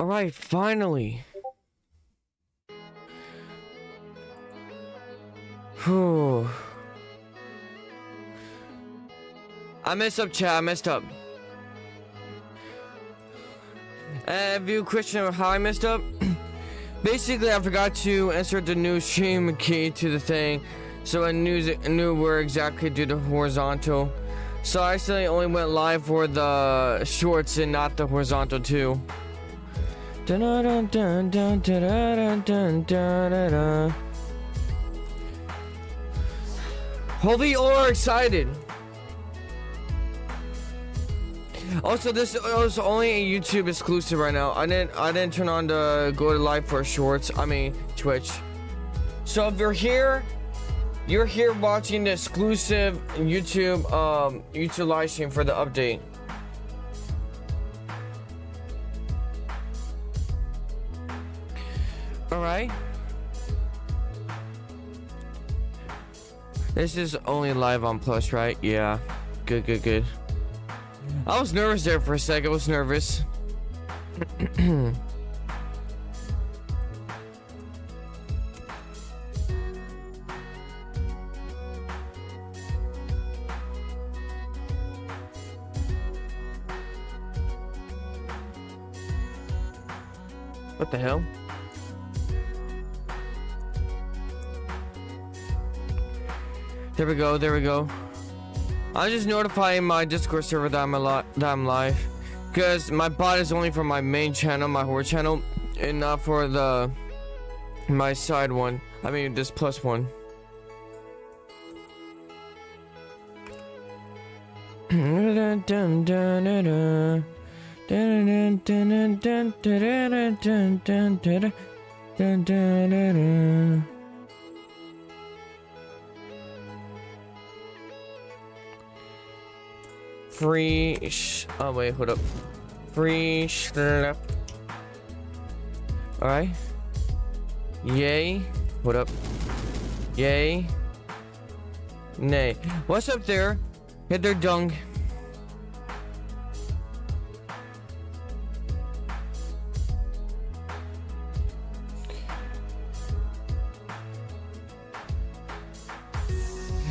Alright, finally. Whew. I messed up, chat. I messed up. If you question how I messed up, basically I forgot to insert the new stream key to the thing, so I knew where exactly to do the horizontal. So I accidentally only went live for the shorts and not the horizontal too. Hopefully you all are excited. Also, this is only a YouTube exclusive right now. I didn't turn on the go to live for shorts. I mean Twitch. So if you're here watching the exclusive YouTube live stream for the update. All right. This is only live on Plus, right? Yeah. Good. I was nervous there for a second. I was nervous. What the hell? There we go. I'm just notifying my Discord server that I'm live, because my bot is only for my main channel, my horror channel, and not for my side one. I mean this plus one. Oh wait, hold up. Free Schlep. Alright. Yay. Hold up. Yay. Nay. What's up there? Hit their dung.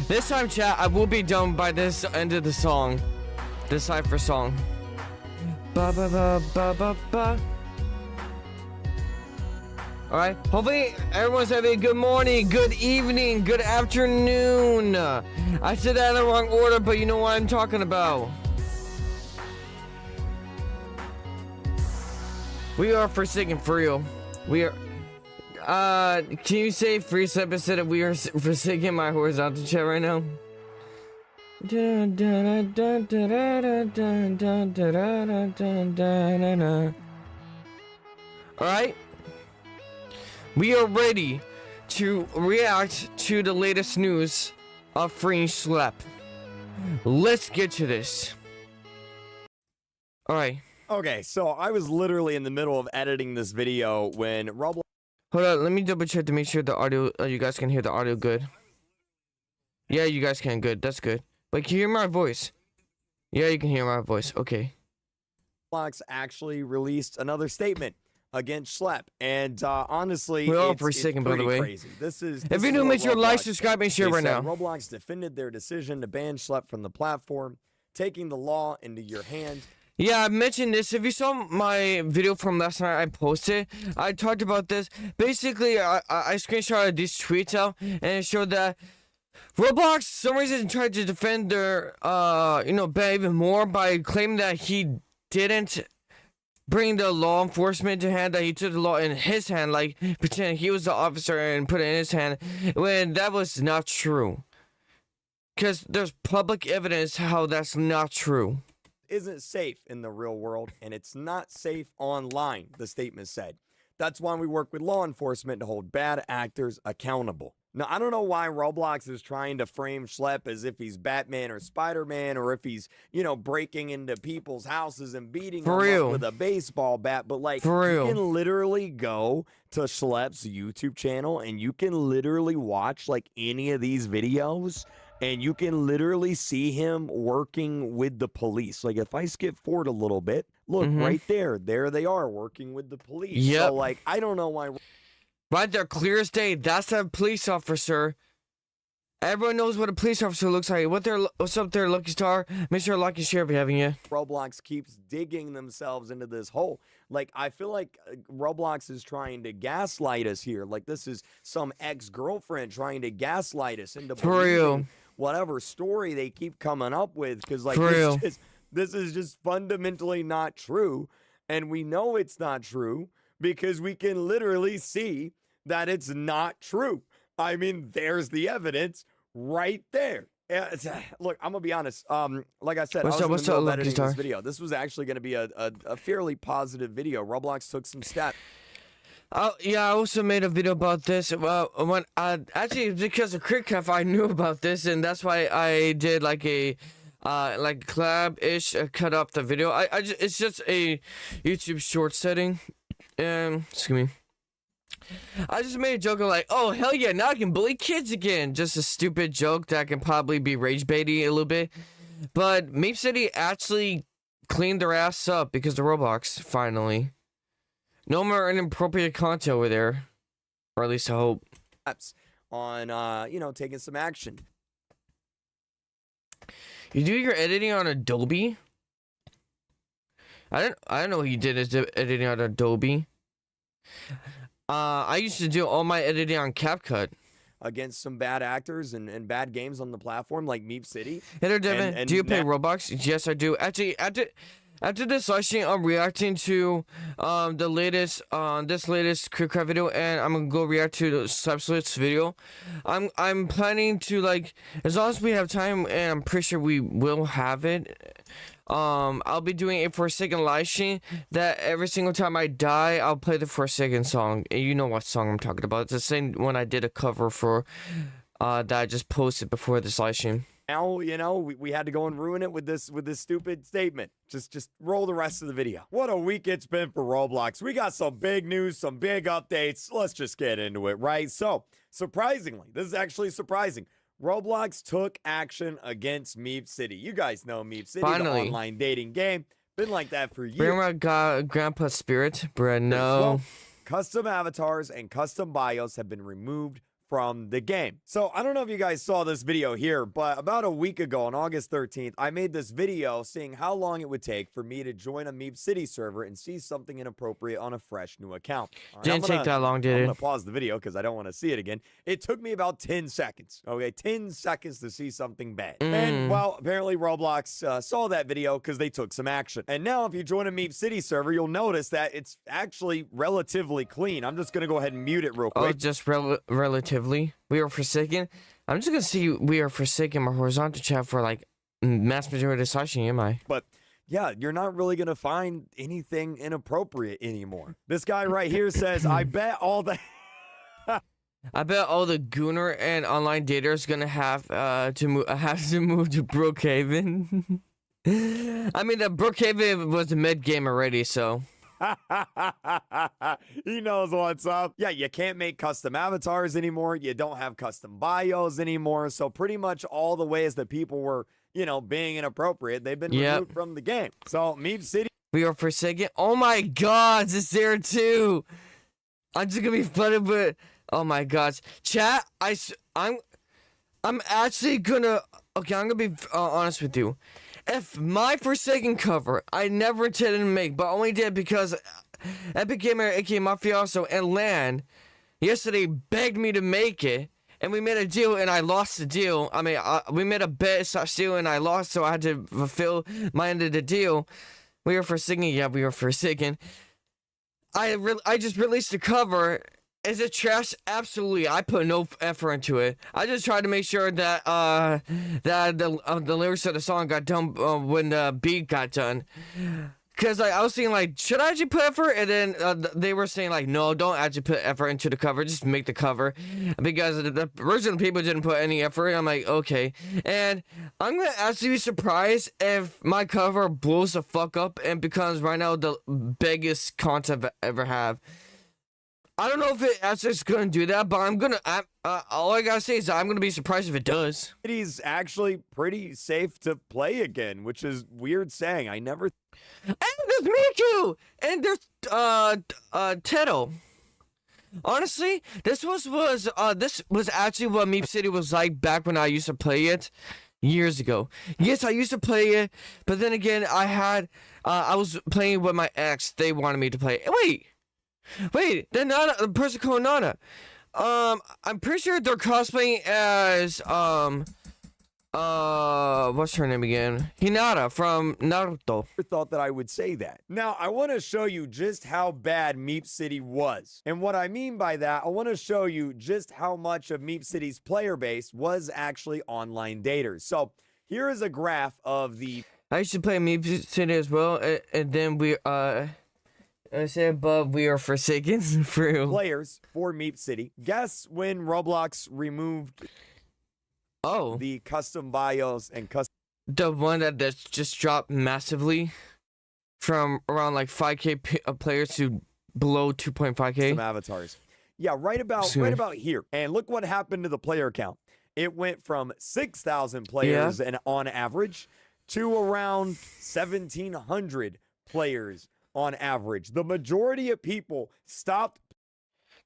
This time, chat, I will be done by this end of the song. This cipher song. Ba ba ba ba ba ba. Alright, hopefully everyone's having a good morning, good evening, good afternoon. I said that in the wrong order, but you know what I'm talking about. We are forsaken for real. We are. Can you say free step instead of we are forsaking my horizontal chat right now? Alright, we are ready to react to the latest news of freeing Schlep. Let's get to this. Alright. Okay, so I was literally in the middle of editing this video when Roblox. Hold on, let me double check to make sure the audio, you guys can hear the audio good. Yeah, you guys can. Good, that's good. But can you hear my voice? Yeah, you can hear my voice. Okay. Roblox actually released another statement against Schlep, and honestly, we're all it's forsaken, by the pretty way. crazy. This is if you do, make sure to like, subscribe, and share right now. Roblox defended their decision to ban Schlep from the platform, taking the law into your hand. Yeah, I mentioned this. If you saw my video from last night I posted, I talked about this. Basically, I screenshotted these tweets out, and it showed that Roblox, for some reason, tried to defend their, ban even more by claiming that he didn't bring the law enforcement to hand, that he took the law in his hand, like pretending he was the officer and put it in his hand, when that was not true. Because there's public evidence how that's not true. Isn't safe in the real world, and it's not safe online, the statement said. That's why we work with law enforcement to hold bad actors accountable. Now, I don't know why Roblox is trying to frame Schlep as if he's Batman or Spider-Man, or if he's, breaking into people's houses and beating them up with a baseball bat. But, like, you can literally go to Schlep's YouTube channel, and you can literally watch, like, any of these videos, and you can literally see him working with the police. Like, if I skip forward a little bit, Look, Mhm. right there they are working with the police. Yep. So like, I don't know why. Right there, clear as day. That's a police officer. Everyone knows what a police officer looks like. What's up there, Lucky Star? Make sure to like and share if you haven't yet. Roblox keeps digging themselves into this hole. Like, I feel like Roblox is trying to gaslight us here. Like, this is some ex-girlfriend trying to gaslight us into For real. believing whatever story they keep coming up with. Because, like, For real. this is just fundamentally not true. And we know it's not true because we can literally see that it's not true. I mean, there's the evidence right there. Look, I'm gonna be honest. Like I said, What's I up, was in the middle of Lucky editing Star? this video. This was actually gonna be a fairly positive video. Roblox took some steps. Yeah, I also made a video about this. Well, when actually because of CritCaf, I knew about this, and that's why I did like a like collab-ish cut up the video. It's just a YouTube short setting. Excuse me. I just made a joke of like, oh hell yeah, now I can bully kids again. Just a stupid joke that can probably be rage baiting a little bit. But Meep City actually cleaned their ass up because of Roblox, finally. No more inappropriate content over there. Or at least I hope. On you know, taking some action. You do your editing on Adobe? I don't know what you did as editing on Adobe. I used to do all my editing on CapCut. Against some bad actors and bad games on the platform like Meep City. Hey there, Devin. And Do you play Roblox? Yes, I do. Actually, after this live stream, I'm reacting to the latest this latest CritCraft video, and I'm gonna go react to the Schlep's video. I'm planning to, like, as long as we have time, and I'm pretty sure we will have it. I'll be doing a Forsaken live stream that every single time I die, I'll play the Forsaken song. And you know what song I'm talking about. It's the same one I did a cover for that I just posted before this live stream. Now, you know, we had to go and ruin it with this stupid statement. Just roll the rest of the video. What a week it's been for Roblox. We got some big news, some big updates. Let's just get into it, right? So, surprisingly, this is actually surprising. Roblox took action against Meep City. You guys know Meep City, Finally. the online dating game. Been like that for years. Bring my grandpa's spirit, bruh. No. Well, custom avatars and custom bios have been removed from the game. So I don't know if you guys saw this video here, but about a week ago on August 13th, I made this video seeing how long it would take for me to join a Meep City server and see something inappropriate on a fresh new account. All right, Didn't take that long, I'm did gonna it? pause the video because I don't want to see it again. It took me about 10 seconds. Okay, 10 seconds to see something bad. And well, apparently Roblox saw that video because they took some action. And now if you join a Meep City server, you'll notice that it's actually relatively clean. I'm just gonna go ahead and mute it real quick. Oh, just relatively. We are Forsaken. I'm just gonna see We Are Forsaken my horizontal chat for like mass majority of this live stream, am I? But yeah, you're not really going to find anything inappropriate anymore. This guy right here says, I bet all the... I bet all the Gooner and online daters gonna have to move to Brookhaven. I mean, the Brookhaven was a mid game already, so. He knows what's up. Yeah, you can't make custom avatars anymore. You don't have custom bios anymore. So pretty much all the ways that people were, you know, being inappropriate, they've been removed from the game. So Meep City. We Are Forsaken. Oh my God, it's there too. I'm just gonna be flooded with. Oh my gosh, chat. I'm actually gonna. Okay, I'm gonna be honest with you. If my Forsaken cover, I never intended to make, but only did because Epic Gamer, aka Mafioso, and Lan yesterday begged me to make it, and we made a deal, and I lost the deal. I mean, we made a bet / deal, and I lost, so I had to fulfill my end of the deal. We Were Forsaken, yeah, We Were Forsaken. I just released the cover. Is it trash? Absolutely. I put no effort into it. I just tried to make sure that the lyrics of the song got done when the beat got done. Cause I was thinking like, should I actually put effort? And then they were saying like, no, don't actually put effort into the cover. Just make the cover, because the original people didn't put any effort. I'm like, okay. And I'm gonna actually be surprised if my cover blows the fuck up and becomes right now the biggest content I ever have. I don't know if it's just gonna do that, but all I gotta say is I'm gonna be surprised if it does. City's actually pretty safe to play again, which is weird saying. I never And there's Miku! And there's, Teto. Honestly, this was actually what Meep City was like back when I used to play it years ago. Yes, I used to play it, but then again, I was playing with my ex. They wanted me to play it. Wait, they're not the person called Nana. I'm pretty sure they're cosplaying as, what's her name again? Hinata from Naruto. thought that I would say that. Now, I want to show you just how bad Meep City was. And what I mean by that, I want to show you just how much of Meep City's player base was actually online daters. So, here is a graph of the I used to play Meep City as well, and then I said above we are forsaken for players for Meep City. Guess when Roblox removed the custom bios and custom the one that's just dropped massively from around like 5K players to below 2.5K avatars. Yeah, right about here. And look what happened to the player count. It went from 6,000 players and on average to around 1,700 players on average. The majority of people stopped.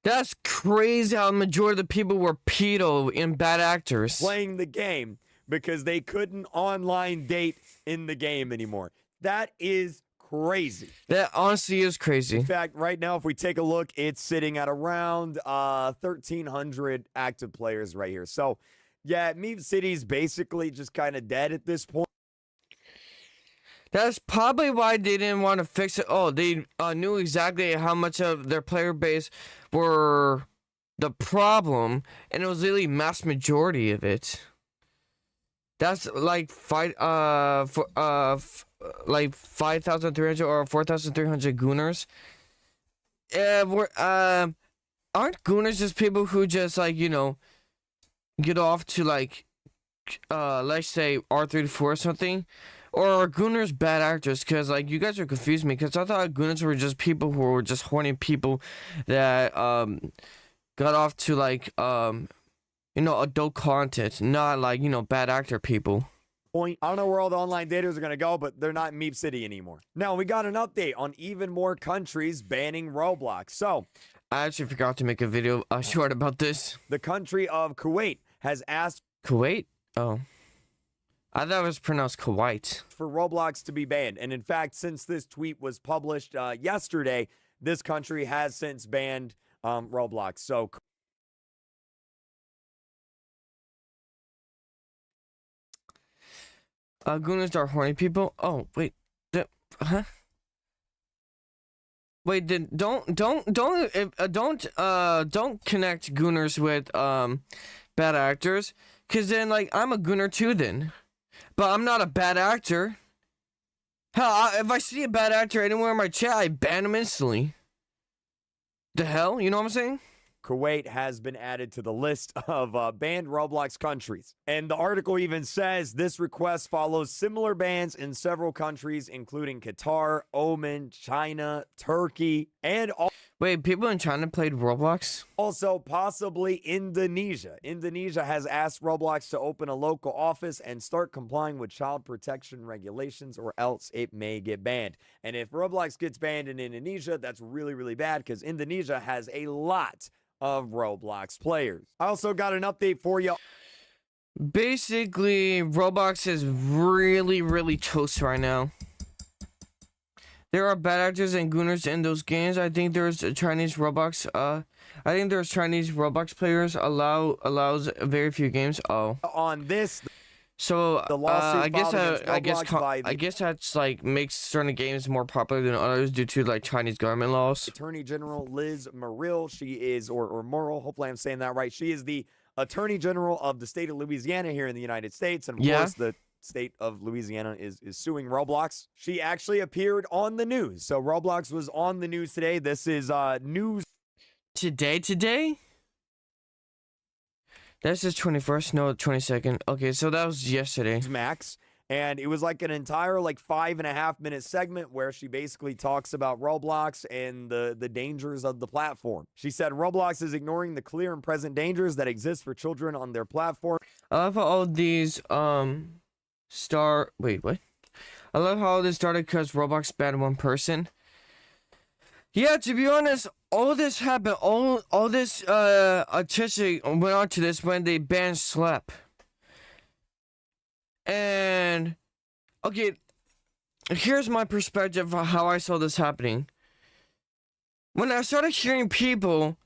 That's crazy how the majority of the people were pedo and bad actors Playing the game because they couldn't online date in the game anymore. That is crazy. That honestly is crazy. In fact, right now, if we take a look, it's sitting at around 1,300 active players right here. So, yeah, Meep City's basically just kind of dead at this point. That's probably why they didn't want to fix it. Oh, they knew exactly how much of their player base were the problem, and it was really mass majority of it. That's like like 5,300 or 4,300 gooners. Aren't gooners just people who just like get off to like let's say R34 or something? Or are gooners bad actors? Because, like, you guys are confusing me. Because I thought gooners were just people who were just horny people that, got off to, like, adult content. Not, like, bad actor people. I don't know where all the online daters are going to go, but they're not in Meep City anymore. Now, we got an update on even more countries banning Roblox. So, I actually forgot to make a video short about this. The country of Kuwait has asked... Kuwait? Oh. I thought it was pronounced Kuwait. For Roblox to be banned. And in fact, since this tweet was published yesterday, this country has since banned Roblox. So gooners are horny people? Oh, wait. Huh? Wait, then don't connect gooners with bad actors, cause then like I'm a gooner too then. But I'm not a bad actor. Hell, if I see a bad actor anywhere in my chat, I ban him instantly. The hell? You know what I'm saying? Kuwait has been added to the list of banned Roblox countries. And the article even says this request follows similar bans in several countries, including Qatar, Oman, China, Turkey, and wait, people in China played Roblox? Also, possibly Indonesia. Indonesia has asked Roblox to open a local office and start complying with child protection regulations, or else it may get banned. And if Roblox gets banned in Indonesia, that's really, really bad because Indonesia has a lot of Roblox players. I also got an update for you. Basically, Roblox is really, really toast right now. There are bad actors and gooners in those games. I think there's Chinese Roblox. I think there's Chinese Roblox players allows very few games. Oh. On this. So the lawsuit I guess that's like makes certain games more popular than others due to like Chinese government laws. Attorney General Liz Muriel, she is or Morrill, hopefully I'm saying that right. She is the Attorney General of the state of Louisiana here in the United States, and of course the state of Louisiana is suing Roblox. She actually appeared on the news. So Roblox was on the news today. This is news today? This is 21st, no 22nd. Okay, so that was yesterday. Max, And it was like an entire 5.5-minute segment where she basically talks about Roblox and the dangers of the platform. She said Roblox is ignoring the clear and present dangers that exist for children on their platform. I love how all these wait, what? I love how all this started because Roblox banned one person. Yeah, to be honest, all this happened, all this attention went on to this when they banned Schlep. And okay, here's my perspective of how I saw this happening. When I started hearing people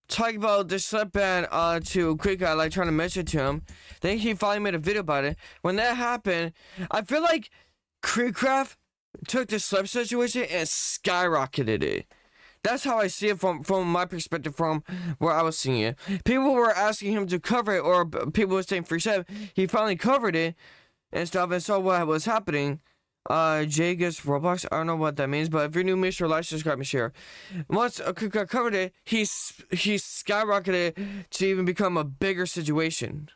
talk about the Schlep ban to Quick Guy, like trying to message to him, then he finally made a video about it. When that happened, I feel like Creekcraft took the Schlep situation and skyrocketed it. That's how I see it from my perspective, from where I was seeing it. People were asking him to cover it, or people were saying free Schlep. He finally covered it and stuff, and saw what was happening. Jay gets Roblox. I don't know what that means, but if you're new, make sure like, subscribe, and share. Once Creekcraft covered it, he skyrocketed to even become a bigger situation,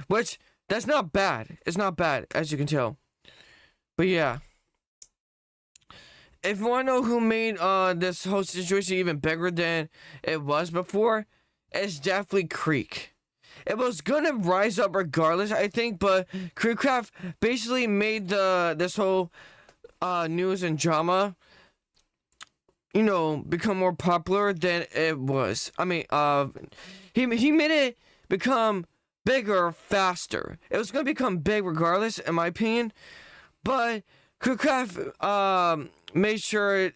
which that's not bad. It's not bad, as you can tell. But yeah. If you want to know who made this whole situation even bigger than it was before, it's definitely Creek. It was gonna rise up regardless, I think, but Creekcraft basically made this whole news and drama, become more popular than it was. I mean, he made it become bigger faster. It was gonna become big regardless, in my opinion, but Creekcraft made sure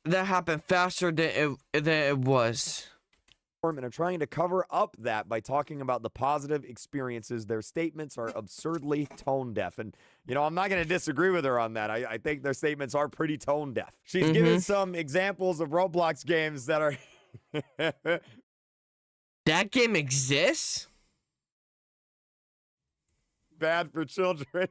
that happened faster than it was. And are trying to cover up that by talking about the positive experiences. Their statements are absurdly tone deaf. And, I'm not going to disagree with her on that. I think their statements are pretty tone deaf. She's given some examples of Roblox games that are... That game exists? Bad for children.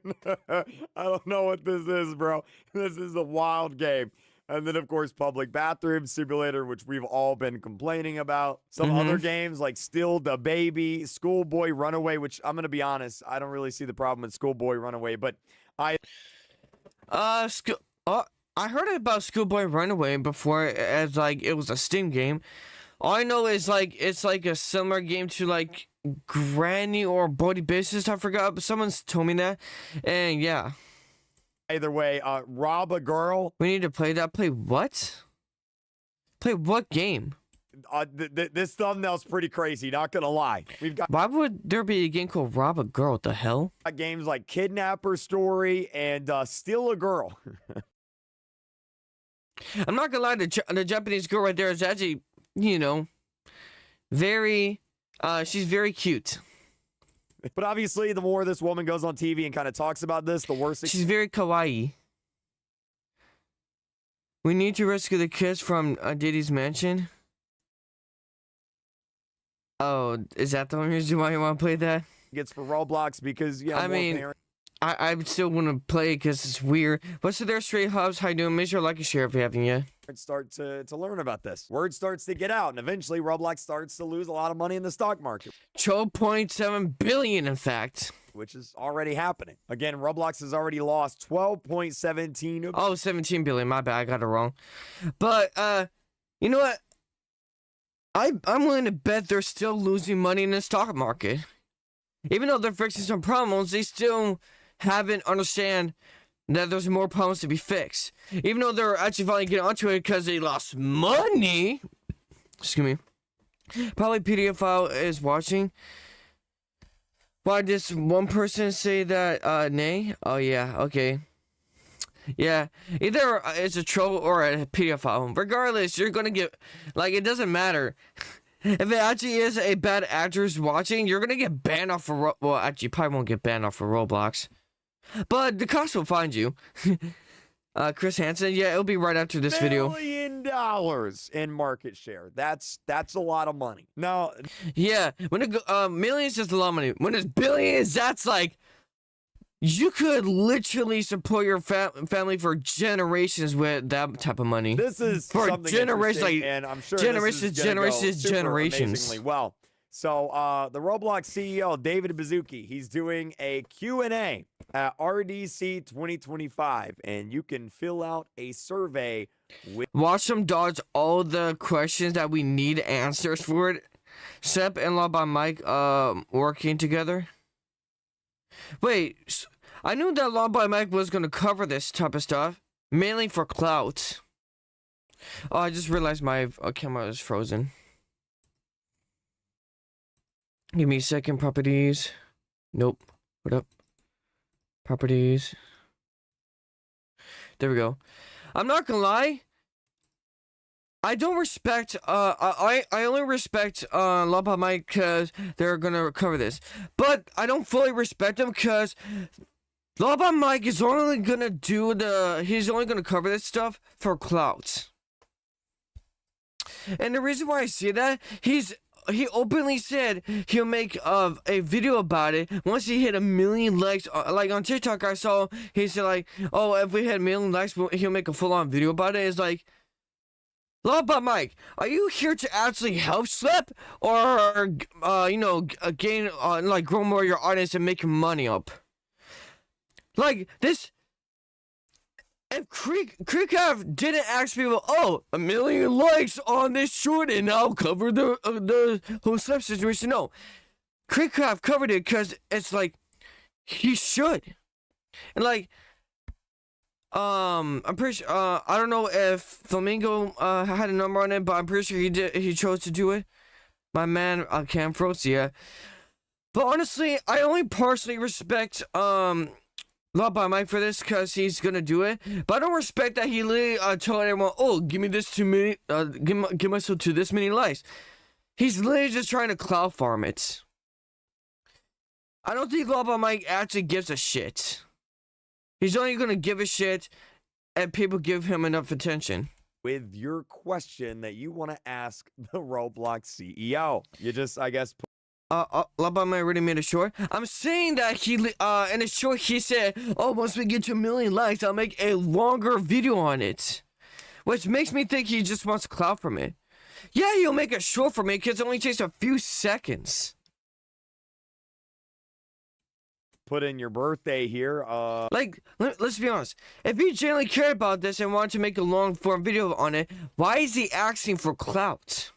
I don't know what this is, bro. This is a wild game. And then, of course, Public Bathroom Simulator, which we've all been complaining about. Some other games like Still the Baby, Schoolboy Runaway, which I'm going to be honest, I don't really see the problem with Schoolboy Runaway, but I heard about Schoolboy Runaway before as it was a Steam game. All I know is it's like a similar game to Granny or Body Business. I forgot, but someone's told me that. And yeah. Either way, rob a girl. We need to play that. Play what? Play what game? This thumbnail's pretty crazy, not gonna lie. We've got... Why would there be a game called Rob a Girl? What the hell? Games like Kidnapper Story and Steal a Girl. I'm not gonna lie, the Japanese girl right there is actually, very, she's very cute. But obviously, the more this woman goes on TV and kind of talks about this, the worse she's very kawaii. We need to rescue the kids from Diddy's mansion. Oh, is that the only reason why you want to play that? Gets for Roblox because, yeah, I still want to play because it's weird. What's there, Straight Hubs? How you doing? Make sure to like and share if you haven't yet. Start to learn about this. Word starts to get out, and eventually Roblox starts to lose a lot of money in the stock market. 12.7 billion, in fact. Which is already happening. Again, Roblox has already lost 12.17. Oh, 17 billion. My bad. I got it wrong. But, you know what? I'm willing to bet they're still losing money in the stock market. Even though they're fixing some problems, they still haven't understand that there's more problems to be fixed. Even though they're actually finally getting onto it because they lost money. Excuse me. Probably PDF file is watching. Why did one person say that, nay? Oh, yeah, okay. Yeah, either it's a troll or a PDF file. Regardless, you're gonna get, it doesn't matter. If it actually is a bad actor's watching, you're gonna get banned off of well, actually, you probably won't get banned off of Roblox. But the cops will find you. Chris Hansen, yeah, it'll be right after this video. $1 billion in market share. That's a lot of money. Now, yeah, when it millions is a lot of money. When it's billions, that's you could literally support your family for generations with that type of money. This is for something generations, and I'm sure generations. amazingly well. So the Roblox CEO, David Bazuki, he's doing a Q&A at RDC 2025, and you can fill out a survey with Watch them dodge all the questions that we need answers for it. Schlep and Law by Mike working together. Wait, I knew that Law by Mike was gonna cover this type of stuff, mainly for clout. Oh, I just realized my camera is frozen. Give me a second. Properties. Nope. What up? Properties. There we go. I'm not gonna lie. I don't respect. I only respect Law by Mike because they're gonna cover this, but I don't fully respect them because Law by Mike is only gonna do he's only gonna cover this stuff for clout. And the reason why I say that, he openly said he'll make a video about it once he hit 1 million likes. Like on TikTok, I saw he said like, oh, if we had 1 million likes, he'll make a full-on video about it. It's like, Law by Mike, are you here to actually help Schlep, or gain like grow more of your audience and make your money up? Like this. If Creekcraft didn't ask people, oh, 1 million likes on this short and I'll cover the whole Schlep situation. No, Creekcraft covered it because it's like he should. And like, I'm pretty sure. I don't know if Flamingo had a number on it, but I'm pretty sure he did. He chose to do it. My man, Cam Frost, yeah. But honestly, I only partially respect Law by Mike for this because he's gonna do it, but I don't respect that he literally told everyone, "Oh, give me this too many, give myself to this many likes." He's literally just trying to cloud farm it. I don't think Law by Mike actually gives a shit. He's only gonna give a shit if people give him enough attention. with your question that you want to ask the Roblox CEO. You just, I guess. Labama already made a short. I'm saying that he, in a short, he said, oh, once we get to 1 million likes, I'll make a longer video on it. Which makes me think he just wants clout from it. Yeah, he'll make a short for me because it only takes a few seconds. Put in your birthday here. Like, let's be honest. If he genuinely cared about this and wanted to make a long form video on it, why is he asking for clout?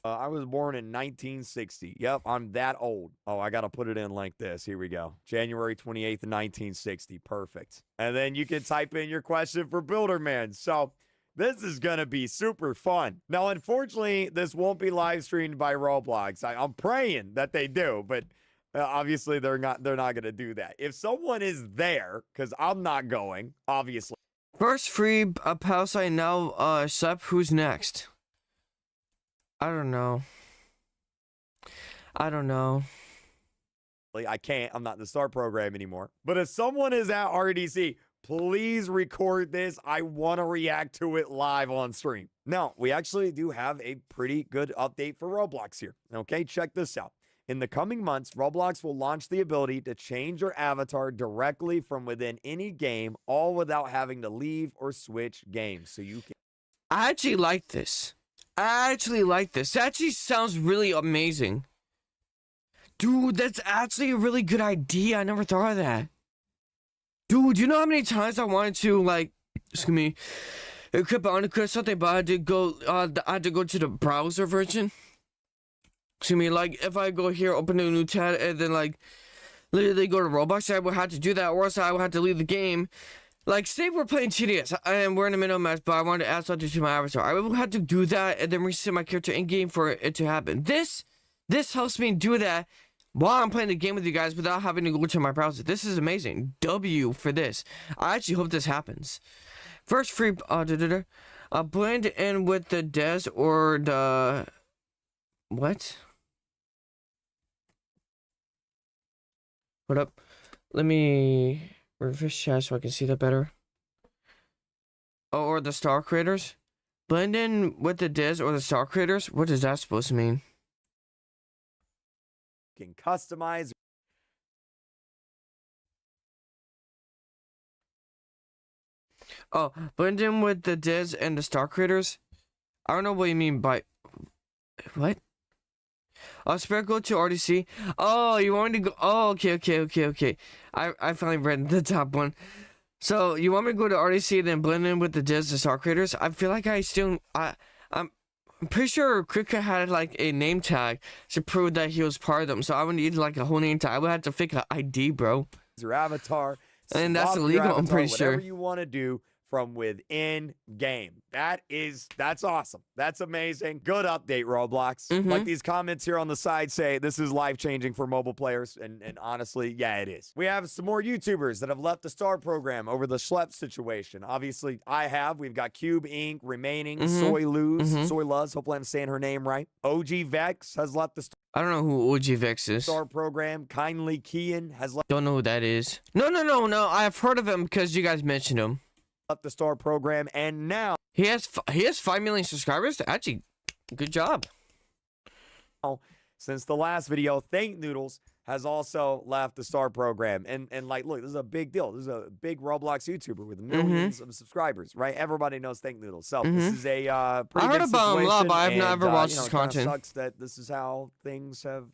I was born in 1960. Yep, I'm that old. Oh, I got to put it in like this. Here we go. January 28th, 1960. Perfect. And then you can type in your question for Builderman. So this is going to be super fun. Now, unfortunately, this won't be live streamed by Roblox. I'm praying that they do, but obviously they're not going to do that. If someone is there, because I'm not going, obviously. First free pal site now, Schlep, who's next? I don't know. I can't. I'm not in the STAR program anymore. But if someone is at RDC, please record this. I want to react to it live on stream. Now, we actually do have a pretty good update for Roblox here. Okay, check this out. In the coming months, Roblox will launch the ability to change your avatar directly from within any game, all without having to leave or switch games. So you can. I actually like this. That actually sounds really amazing. Dude, that's actually a really good idea. I never thought of that. Dude, you know how many times I wanted to, like, excuse me, equip on something, but I had to go to the browser version. Excuse me, like, if I go here, open a new tab, and then, like, literally go to Roblox, I would have to do that, or else I would have to leave the game. Like, say we're playing TDS, and we're in the middle of match, but I wanted to add something to my avatar. I would have to do that, and then reset my character in-game for it to happen. This helps me do that while I'm playing the game with you guys without having to go to my browser. This is amazing. W for this. I actually hope this happens. First free, blend in with the des or the, what? What up? Let me refresh chat so I can see that better. Oh, or the star creators? Blend in with the des or the star creators? What is that supposed to mean? Can customize. Oh, blend in with the des and the star creators? I don't know what you mean by... What? Spirit, go to RDC. Oh, you want me to go? Oh, okay. I finally read the top one. So you want me to go to RDC and then blend in with the devs and star creators? I feel like I'm pretty sure Krika had like a name tag to prove that he was part of them. So I would need like a whole name tag. I would have to fake an ID, bro. Your avatar. And that's swap your illegal, I'm avatar, pretty sure. Whatever you want to do from within game. That's awesome. That's amazing. Good update, Roblox. Like these comments here on the side say, this is life-changing for mobile players. And honestly, yeah, it is. We have some more YouTubers that have left the STAR program over the Schlep situation. Obviously, I have. We've got Cube Inc., Remaining, Soy Luz. Hopefully I'm saying her name right. OG Vex has left the STAR I don't know who OG Vex is. program. Kindly Kian has left Don't know who that is. No. I've heard of him because you guys mentioned him. the STAR program, and now He has 5 million subscribers. Actually, good job. since the last video, Thank Noodles has also left the STAR program. And like, look, this is a big deal. This is a big Roblox YouTuber with millions of subscribers, right? Everybody knows Thank Noodles. So this is a pretty I heard big about him a lot, but I've situation, never watched you know, his it kinda content. sucks that this is how things have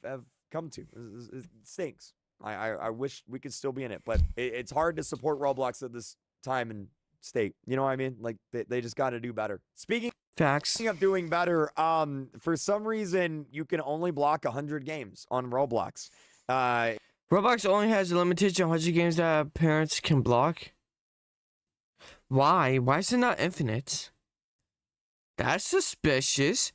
come to. It stinks. I wish we could still be in it, but it's hard to support Roblox at this time and state. You know what I mean? Like, they just got to do better. Speaking Facts. of doing better, for some reason, you can only block 100 games on Roblox. Roblox only has a limitation on 100 games that parents can block. Why? Why is it not infinite? That's suspicious.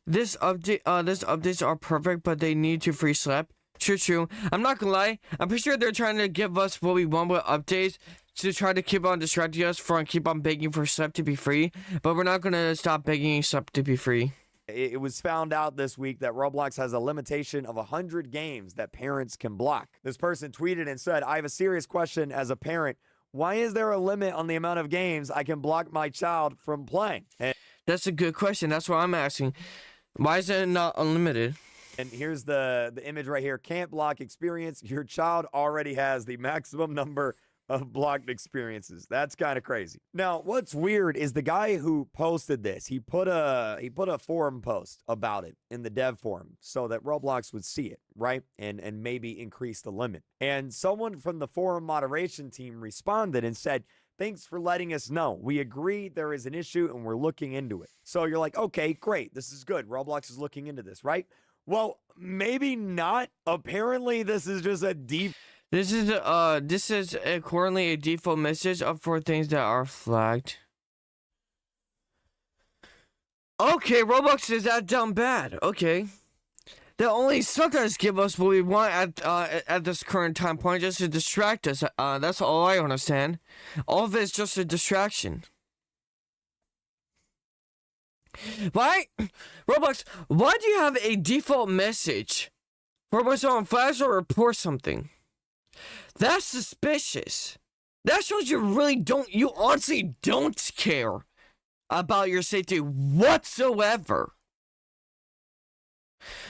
This updates are perfect, but they need to free Schlep. True. I'm not gonna lie. I'm pretty sure they're trying to give us what we want with updates to try to keep on distracting us from keep on begging for Schlep to be free. But we're not gonna stop begging Schlep to be free. It was found out this week that Roblox has a limitation of 100 games that parents can block. This person tweeted and said, I have a serious question as a parent. Why is there a limit on the amount of games I can block my child from playing? And that's a good question. That's what I'm asking. Why is it not unlimited? And here's the image right here. Can't block experience. Your child already has the maximum number of blocked experiences. That's kind of crazy. Now, what's weird is the guy who posted this, he put a forum post about it in the dev forum so that Roblox would see it, right? And maybe increase the limit. And someone from the forum moderation team responded and said, thanks for letting us know. We agree there is an issue and we're looking into it. So you're like, okay, great. This is good. Roblox is looking into this, right? Well, maybe not. Apparently, this is just a deep. This is currently a default message up for things that are flagged. Okay, Roblox is that dumb bad. Okay. They only sometimes give us what we want at this current time point just to distract us. That's all I understand. All of it is just a distraction. Why? Roblox, why do you have a default message for when someone flags or reports something? That's suspicious. That shows you honestly don't care about your safety whatsoever.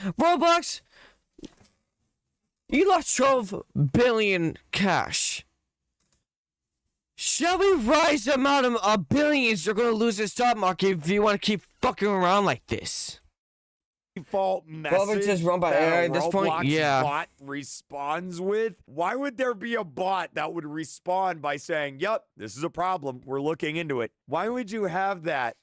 Roblox, you lost 12 billion cash. Shall we rise the amount of billions you're going to lose in stock market if you want to keep fucking around like this? Default message just run by AI at this point? Yeah. Bot responds with? Why would there be a bot that would respond by saying, yep, this is a problem, we're looking into it? Why would you have that?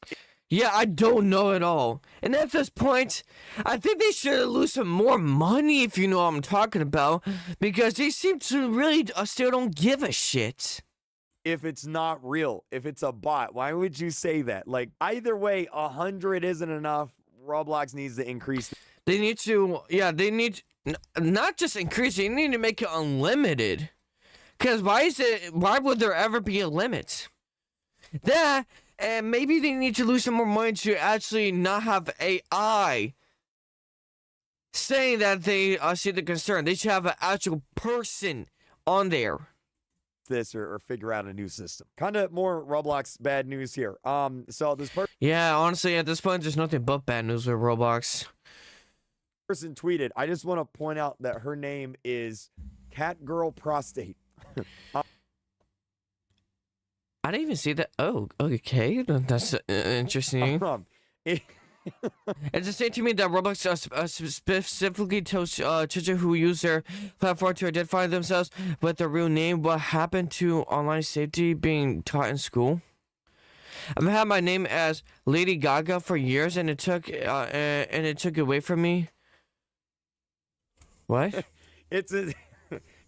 Yeah, I don't know at all. And at this point, I think they should lose some more money, if you know what I'm talking about, because they seem to really still don't give a shit. If it's not real, if it's a bot, why would you say that? Like, either way, 100 isn't enough. Roblox needs to increase. They need to, not just increase, they need to make it unlimited. Because why would there ever be a limit? That, and maybe they need to lose some more money to actually not have AI saying that they see the concern. They should have an actual person on there. This or figure out a new system. Kind of more Roblox bad news here. So this Yeah, honestly, at this point, there's nothing but bad news with Roblox. person tweeted, I just want to point out that her name is Catgirl Prostate. I didn't even see that. Oh, okay. That's interesting. It's the same to me that Roblox specifically tells children who use their platform to identify themselves with their real name. What happened to online safety being taught in school? I've had my name as Lady Gaga for years, and it took away from me. What? It's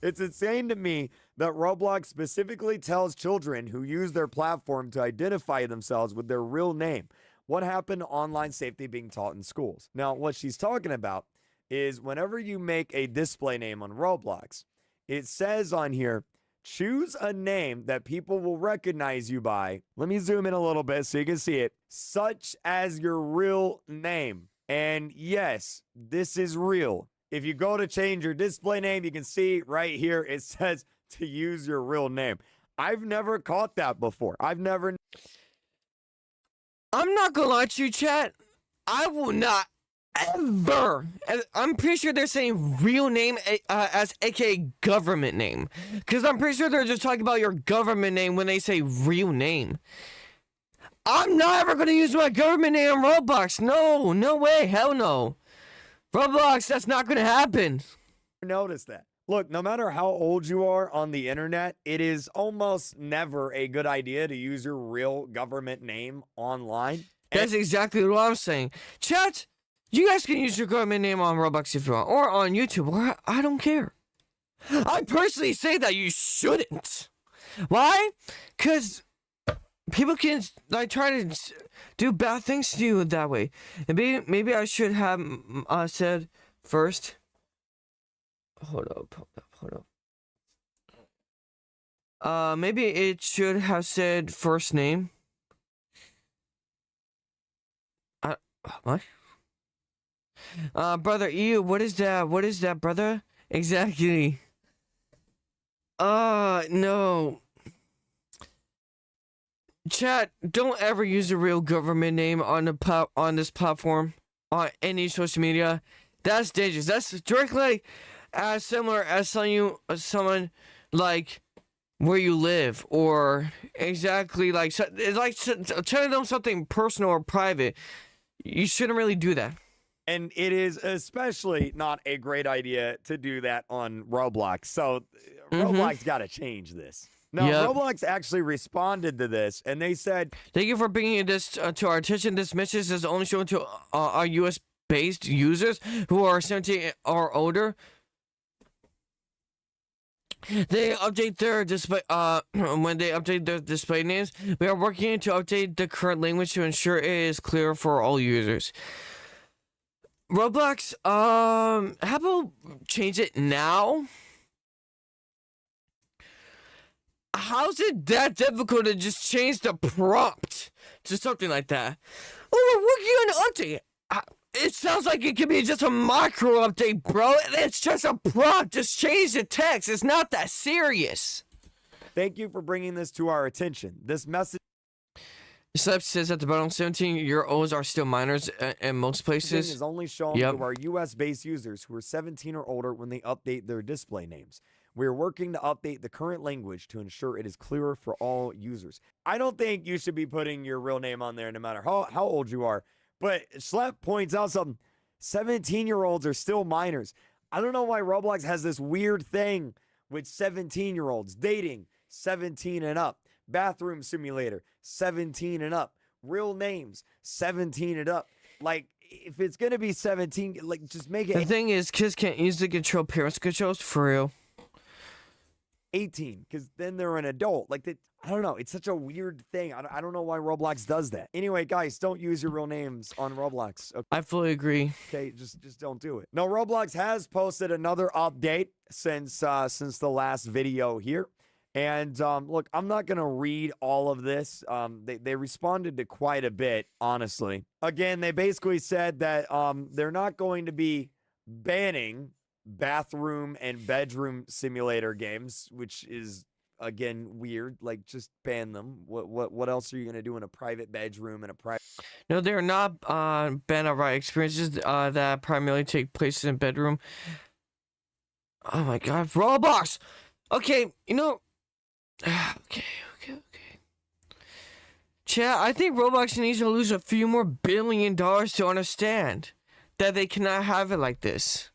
it's insane to me that Roblox specifically tells children who use their platform to identify themselves with their real name. What happened to online safety being taught in schools? Now, what she's talking about is whenever you make a display name on Roblox, it says on here, choose a name that people will recognize you by. Let me zoom in a little bit so you can see it. Such as your real name. And yes, this is real. If you go to change your display name, you can see right here it says to use your real name. I've never caught that before. I'm not gonna lie to you, chat. I will not ever. I'm pretty sure they're saying real name as aka government name. Because I'm pretty sure they're just talking about your government name when they say real name. I'm not ever gonna use my government name on Roblox. No, no way. Hell no. Roblox, that's not gonna happen. notice that. Look, no matter how old you are on the internet, it is almost never a good idea to use your real government name online. That's exactly what I'm saying. Chat, you guys can use your government name on Roblox if you want, or on YouTube, or I don't care. I personally say that you shouldn't. Why? Because people can like try to do bad things to you that way. And maybe I should have said first. Hold up. Maybe it should have said first name. What? Brother, ew, what is that? What is that, brother? Exactly. No. Chat, don't ever use a real government name on this platform, on any social media. That's dangerous. That's directly as similar as someone like where you live, or exactly like it's like telling them something personal or private. You shouldn't really do that. And it is especially not a great idea to do that on Roblox. So Roblox got to change this. Now, Roblox actually responded to this, and they said, "Thank you for bringing this to our attention. This message is only shown to our U.S.-based users who are 17 or older. They update their display when they update their display names. We are working to update the current language to ensure it is clear for all users." Roblox, how about change it now? How's it that difficult to just change the prompt to something like that? Oh, we're working on an update. It sounds like it could be just a micro update, bro. It's just a prompt. Just change the text. It's not that serious. "Thank you for bringing this to our attention. This message Schlep says at the bottom, 17-year-olds are still minors in most places. is only shown to our U.S.-based users who are 17 or older when they update their display names. We are working to update the current language to ensure it is clearer for all users." I don't think you should be putting your real name on there no matter how old you are. But Schlep points out something. 17-year-olds are still minors. I don't know why Roblox has this weird thing with 17-year-olds dating 17 and up. Bathroom simulator, 17 and up. Real names, 17 and up. Like, if it's going to be 17, like, just make it... The thing is, kids can't easily control parents' controls, for real. 18, because then they're an adult. Like, I don't know. It's such a weird thing. I don't know why Roblox does that. Anyway, guys, don't use your real names on Roblox. Okay? I fully agree. Okay, just don't do it. Now, Roblox has posted another update since the last video here. And look, I'm not going to read all of this. They responded to quite a bit, honestly. Again, they basically said that they're not going to be banning bathroom and bedroom simulator games, which is, again, weird. Like, just ban them. What else are you going to do in a private bedroom and a private... No, they're not ban outright experiences that primarily take place in a bedroom. Oh my god, Roblox! Okay, you know... Okay. Chat, I think Roblox needs to lose a few more $1 billion to understand that they cannot have it like this.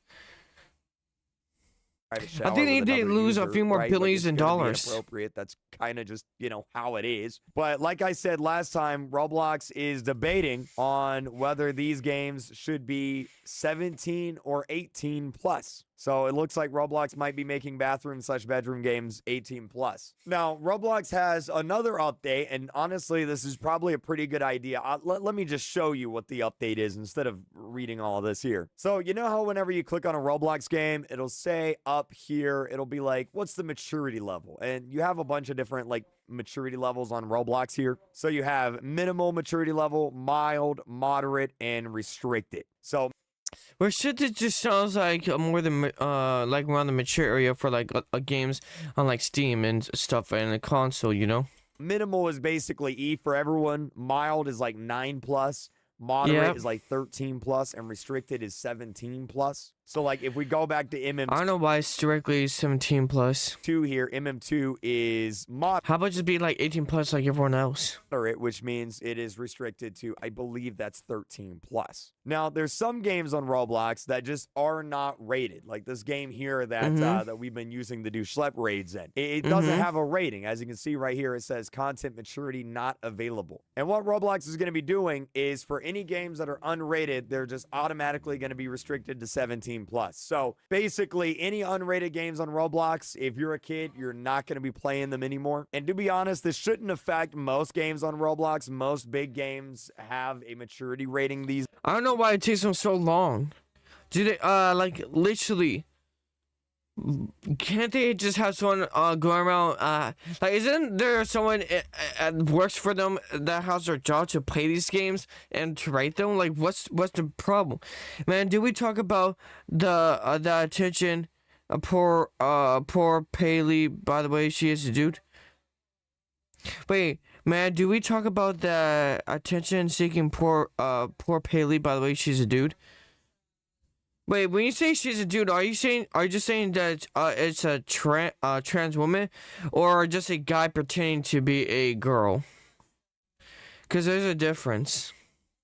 Private I shower think they with need to another lose a user, few more right? billions like, in it's gonna be dollars. inappropriate. That's kind of just, how it is. But like I said last time, Roblox is debating on whether these games should be 17 or 18 plus. So it looks like Roblox might be making bathroom/bedroom games 18 plus. Now, Roblox has another update, and honestly, this is probably a pretty good idea. Let me just show you what the update is instead of reading all of this here. So you know how whenever you click on a Roblox game, it'll say up here, it'll be like, what's the maturity level? And you have a bunch of different like maturity levels on Roblox here. So you have minimal maturity level, mild, moderate, and restricted. So Restricted just sounds like more than like around the mature area for like games on like Steam and stuff and a console, you know. minimal is basically E for everyone. Mild is like 9 plus. Moderate Yep. is like 13 plus, and restricted is 17 plus. So like if we go back to I don't know why it's directly 17 plus. MM2 here, MM2 is moderate, How about just be like 18 plus like everyone else? which means it is restricted to, I believe that's 13 plus. Now there's some games on Roblox that just are not rated. Like this game here that that we've been using to do Schlep raids in. It doesn't have a rating. As you can see right here, it says content maturity not available. And what Roblox is going to be doing is for any games that are unrated, they're just automatically going to be restricted to 17 plus. So basically any unrated games on Roblox, if you're a kid, you're not going to be playing them anymore. And to be honest, this shouldn't affect most games on Roblox. Most big games have a maturity rating these. I don't know why it takes them so long. Do they like literally? Can't they just have someone go around like isn't there someone works for them that has their job to play these games and to rate them? Like what's the problem, man? Did we talk about the attention poor Paley? By the way, she is a dude. Wait, man, do we talk about the attention seeking poor Paley? By the way, she's a dude. Wait, when you say she's a dude, are you just saying that it's a trans woman, or just a guy pretending to be a girl? Because there's a difference.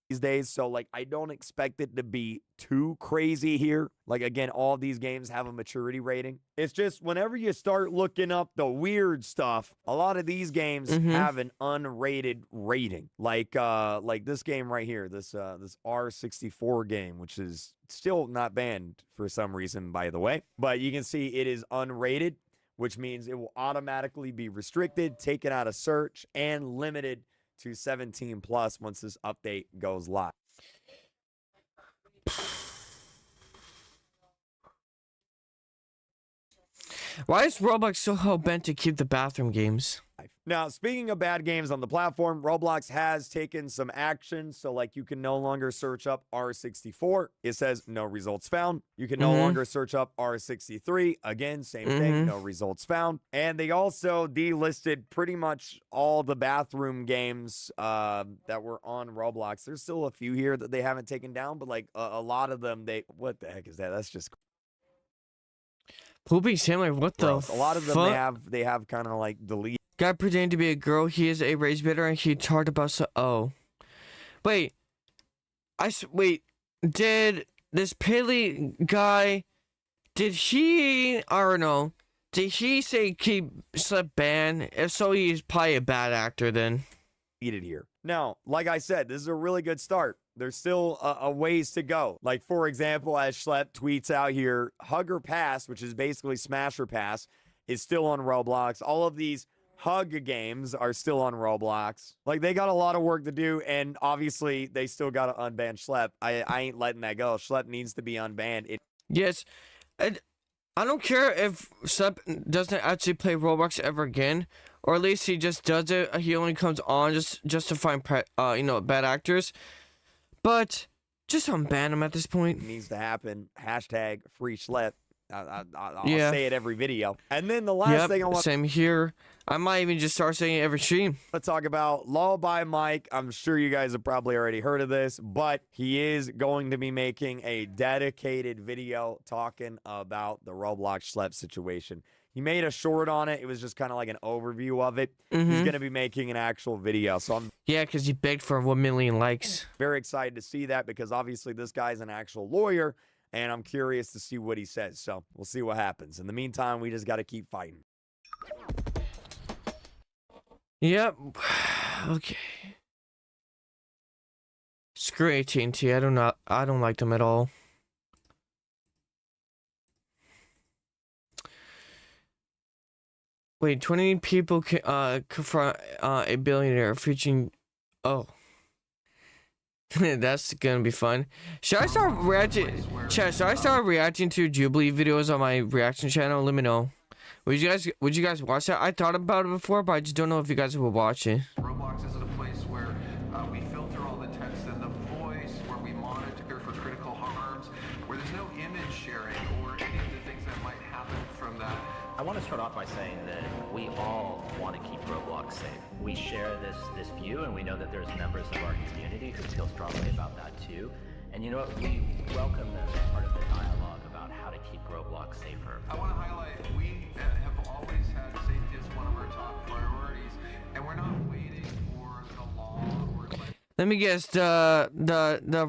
These days, so like I don't expect it to be too crazy here. Like again, all of these games have a maturity rating. It's just whenever you start looking up the weird stuff, a lot of these games have an unrated rating. Like this game right here, this R64 game, which is still not banned for some reason, by the way. But you can see it is unrated, which means it will automatically be restricted, taken out of search, and limited to 17 plus once this update goes live. Why is Roblox so hell-bent to keep the bathroom games? Now, speaking of bad games on the platform, Roblox has taken some action. So, like, you can no longer search up R64. It says no results found. You can no longer search up R63. Again, same thing, no results found. And they also delisted pretty much all the bathroom games that were on Roblox. There's still a few here that they haven't taken down, but, like, a lot of them, what the heck is that? That's just Poopy Sailor, what the gross. A lot of them, fuck? they have kind of, like, deleted. Guy pretending to be a girl. He is a race bidder, and he talked about wait, wait. Did this Paley guy? Did he? I don't know. Did he say keep Schlep ban? If so, he's probably a bad actor then. It here. Now, like I said, this is a really good start. There's still a ways to go. Like, for example, as Schlep tweets out here, Hugger Pass, which is basically Smasher Pass, is still on Roblox. All of these Hug games are still on Roblox. Like, they got a lot of work to do, and obviously, they still got to unban Schlep. I ain't letting that go. Schlep needs to be unbanned. Yes, and I don't care if Schlep doesn't actually play Roblox ever again, or at least he just does it. He only comes on just to find bad actors. But just unban him at this point. It needs to happen. Hashtag free Schlep. I'll Yeah. say it every video. And then the last thing I want same here. I might even just start saying it every stream. to talk about, Lullaby Mike. I'm sure you guys have probably already heard of this, but he is going to be making a dedicated video talking about the Roblox Schlep situation. He made a short on it. It was just kind of like an overview of it. He's Mm-hmm. going to be making an actual video. So I'm Yeah, because he begged for 1 million likes. very excited to see that because obviously this guy's an actual lawyer and I'm curious to see what he says. So we'll see what happens. In the meantime, we just got to keep fighting. Yep. Okay. Screw AT&T. I don't like them at all. Wait, 20 people confront a billionaire featuring. Oh. That's gonna be fun. Should I start reacting? Chat, should I start reacting to Jubilee videos on my reaction channel? Let me know. Would you guys watch that? I thought about it before, but I just don't know if you guys will watch it. Roblox isn't a place where we filter all the text and the voice, where we monitor for critical harms, where there's no image sharing or any of the things that might happen from that. I want to start off by saying that we all want to keep Roblox safe. We share this view, and we know that there's members of our community who feel strongly about that too. And you know what? We welcome them as part of the dialogue about how to keep Roblox safer. I want to highlight we have always had safety as one of our top priorities, and we're not waiting for the law or like. Let me guess. The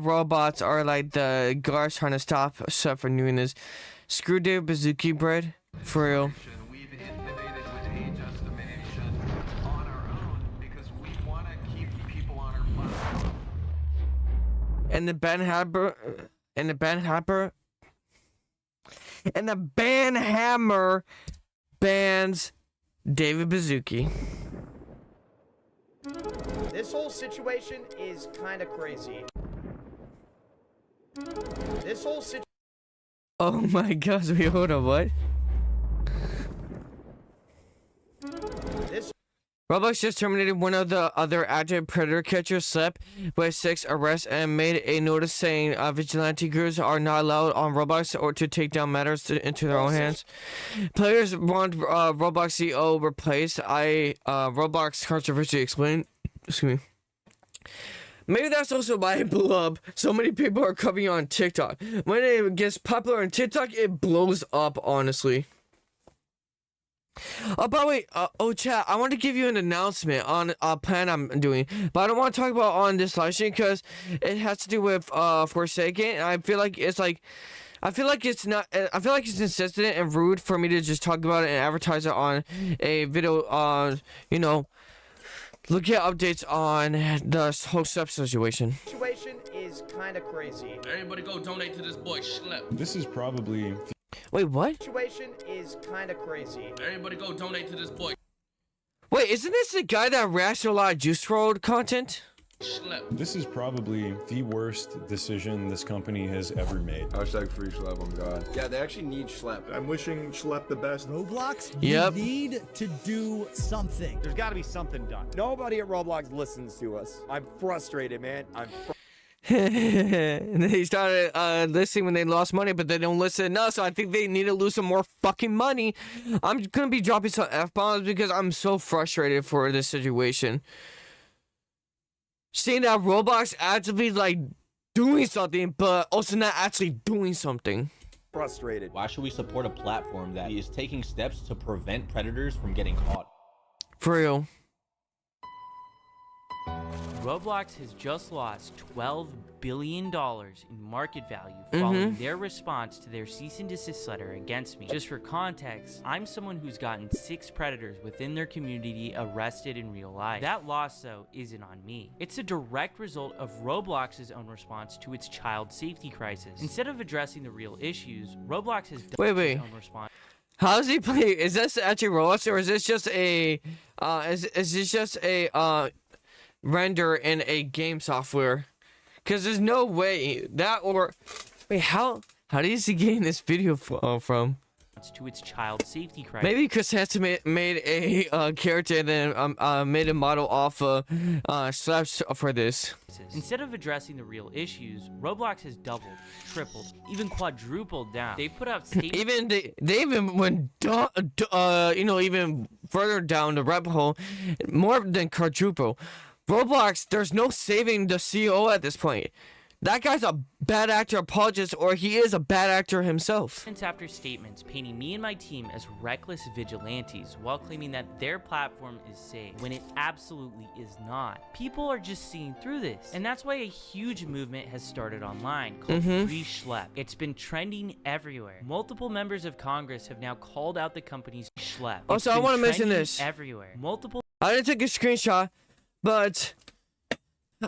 robots are like the guards trying to stop stuff from doing this. Screwdriver bazooki bread. For real. We've innovated with age estimation on our own because we want to keep people on our platform. And the ban hammer bans David Bazooki. This whole situation is kind of crazy. This whole situation. Oh my gosh, wait, hold on, what? This Roblox just terminated one of the other active predator catchers, Schlep, with 6 arrests and made a notice saying vigilante groups are not allowed on Roblox or to take down matters into their own hands. Players want Roblox CEO replaced. Roblox controversy explained. Excuse me. Maybe that's also why it blew up. So many people are coming on TikTok. When it gets popular on TikTok, it blows up, honestly. Oh, by the way, chat, I want to give you an announcement on a plan I'm doing, but I don't want to talk about on this live stream because it has to do with Forsaken. And I feel like it's insistent and rude for me to just talk about it and advertise it on a video. Look at updates on the whole Schlep situation. is kind of crazy. Everybody go donate to this boy, Schlep. This is probably... Wait, what? Situation is kind of crazy. Everybody go donate to this boy, Wait, isn't this the guy that reacts to a lot of Juice WRLD content? Schlep. This is probably the worst decision this company has ever made. Hashtag free Schlep, on God. Yeah, they actually need Schlep. I'm wishing Schlep the best. Roblox, Yep. you need to do something. There's got to be something done. Nobody at Roblox listens to us. I'm frustrated, man. And they started listening when they lost money, but they don't listen enough, so I think they need to lose some more fucking money. I'm gonna be dropping some F-bombs because I'm so frustrated for this situation. Seeing that Roblox actively like doing something, but also not actually doing something. Frustrated. Why should we support a platform that is taking steps to prevent predators from getting caught? For real. Roblox has just lost $12 billion in market value following their response to their cease and desist letter against me. Just for context, I'm someone who's gotten 6 predators within their community arrested in real life. That loss, though, isn't on me. It's a direct result of Roblox's own response to its child safety crisis. Instead of addressing the real issues, Roblox has done its own response. How does he play? Is this actually Roblox, or is this just a render in a game software? Because there's no way that, or wait, how does he get this video from? To its child safety crisis. Maybe Chris Hansen made a character and then made a model off Schlep for this. Instead of addressing the real issues, Roblox has doubled, tripled, even quadrupled down. They put out statements. They even went even further down the rabbit hole, more than quadruple. Roblox, there's no saving the CEO at this point. that guy's a bad actor apologist, or he is a bad actor himself. Statements after statements painting me and my team as reckless vigilantes while claiming that their platform is safe, when it absolutely is not. People are just seeing through this, and that's why a huge movement has started online called Free Schlep. It's been trending everywhere. Multiple members of Congress have now called out the company's Schlep. Also, I want to mention this. Everywhere. Multiple. I didn't take a screenshot, but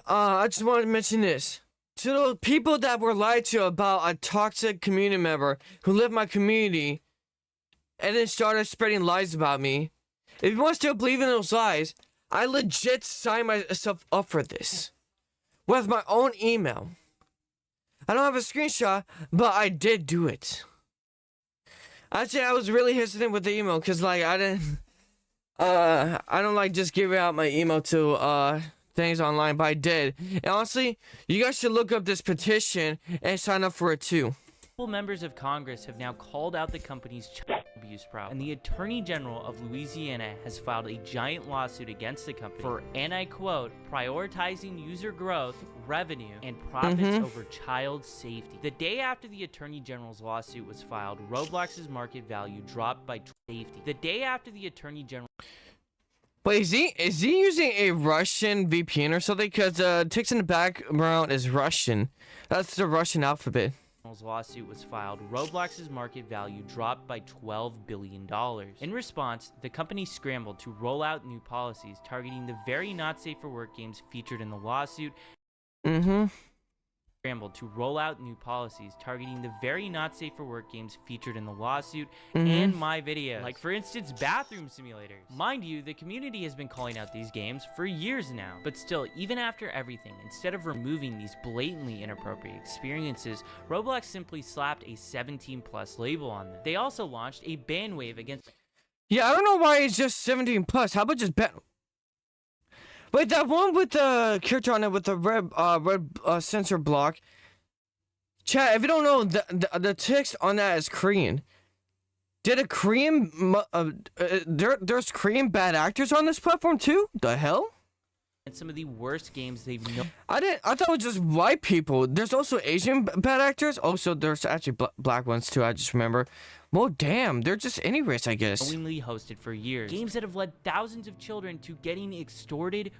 I just want to mention this. To the people that were lied to about a toxic community member who lived in my community and then started spreading lies about me, if you want to still believe in those lies, I legit signed myself up for this with my own email. I don't have a screenshot, but I did do it. Actually, I was really hesitant with the email because, like, I don't like just giving out my email to things online, but I did. And honestly, you guys should look up this petition and sign up for it too. Members of Congress have now called out the company's child abuse problem, and the Attorney General of Louisiana has filed a giant lawsuit against the company for, and I quote, prioritizing user growth, revenue, and profits over child safety. The day after the Attorney General's lawsuit was filed, Roblox's market value dropped by safety. The day after the Attorney General. Wait, is he using a Russian VPN or something? Because text in the background is Russian. That's the Russian alphabet. Lawsuit was filed, Roblox's market value dropped by $12 billion. In response, the company scrambled to roll out new policies targeting the very not safe for work games featured in the lawsuit. Scrambled to roll out new policies targeting the very not safe for work games featured in the lawsuit and my videos. Like, for instance, bathroom simulators. Mind you, the community has been calling out these games for years now. But still, even after everything, instead of removing these blatantly inappropriate experiences, Roblox simply slapped a 17+ label on them. They also launched a ban wave against. Yeah, I don't know why it's just 17+. How about just ban? Wait, that one with the character on it with the red sensor block. Chat, if you don't know, the text on that is Korean. Did a Korean there's Korean bad actors on this platform too? The hell? And some of the worst games they've known. I thought it was just white people. There's also Asian bad actors. Also, there's actually black ones too. I just remember. Well, damn, they're just any race, I guess. Knowingly hosted for years. Games that have led thousands of children to getting extorted,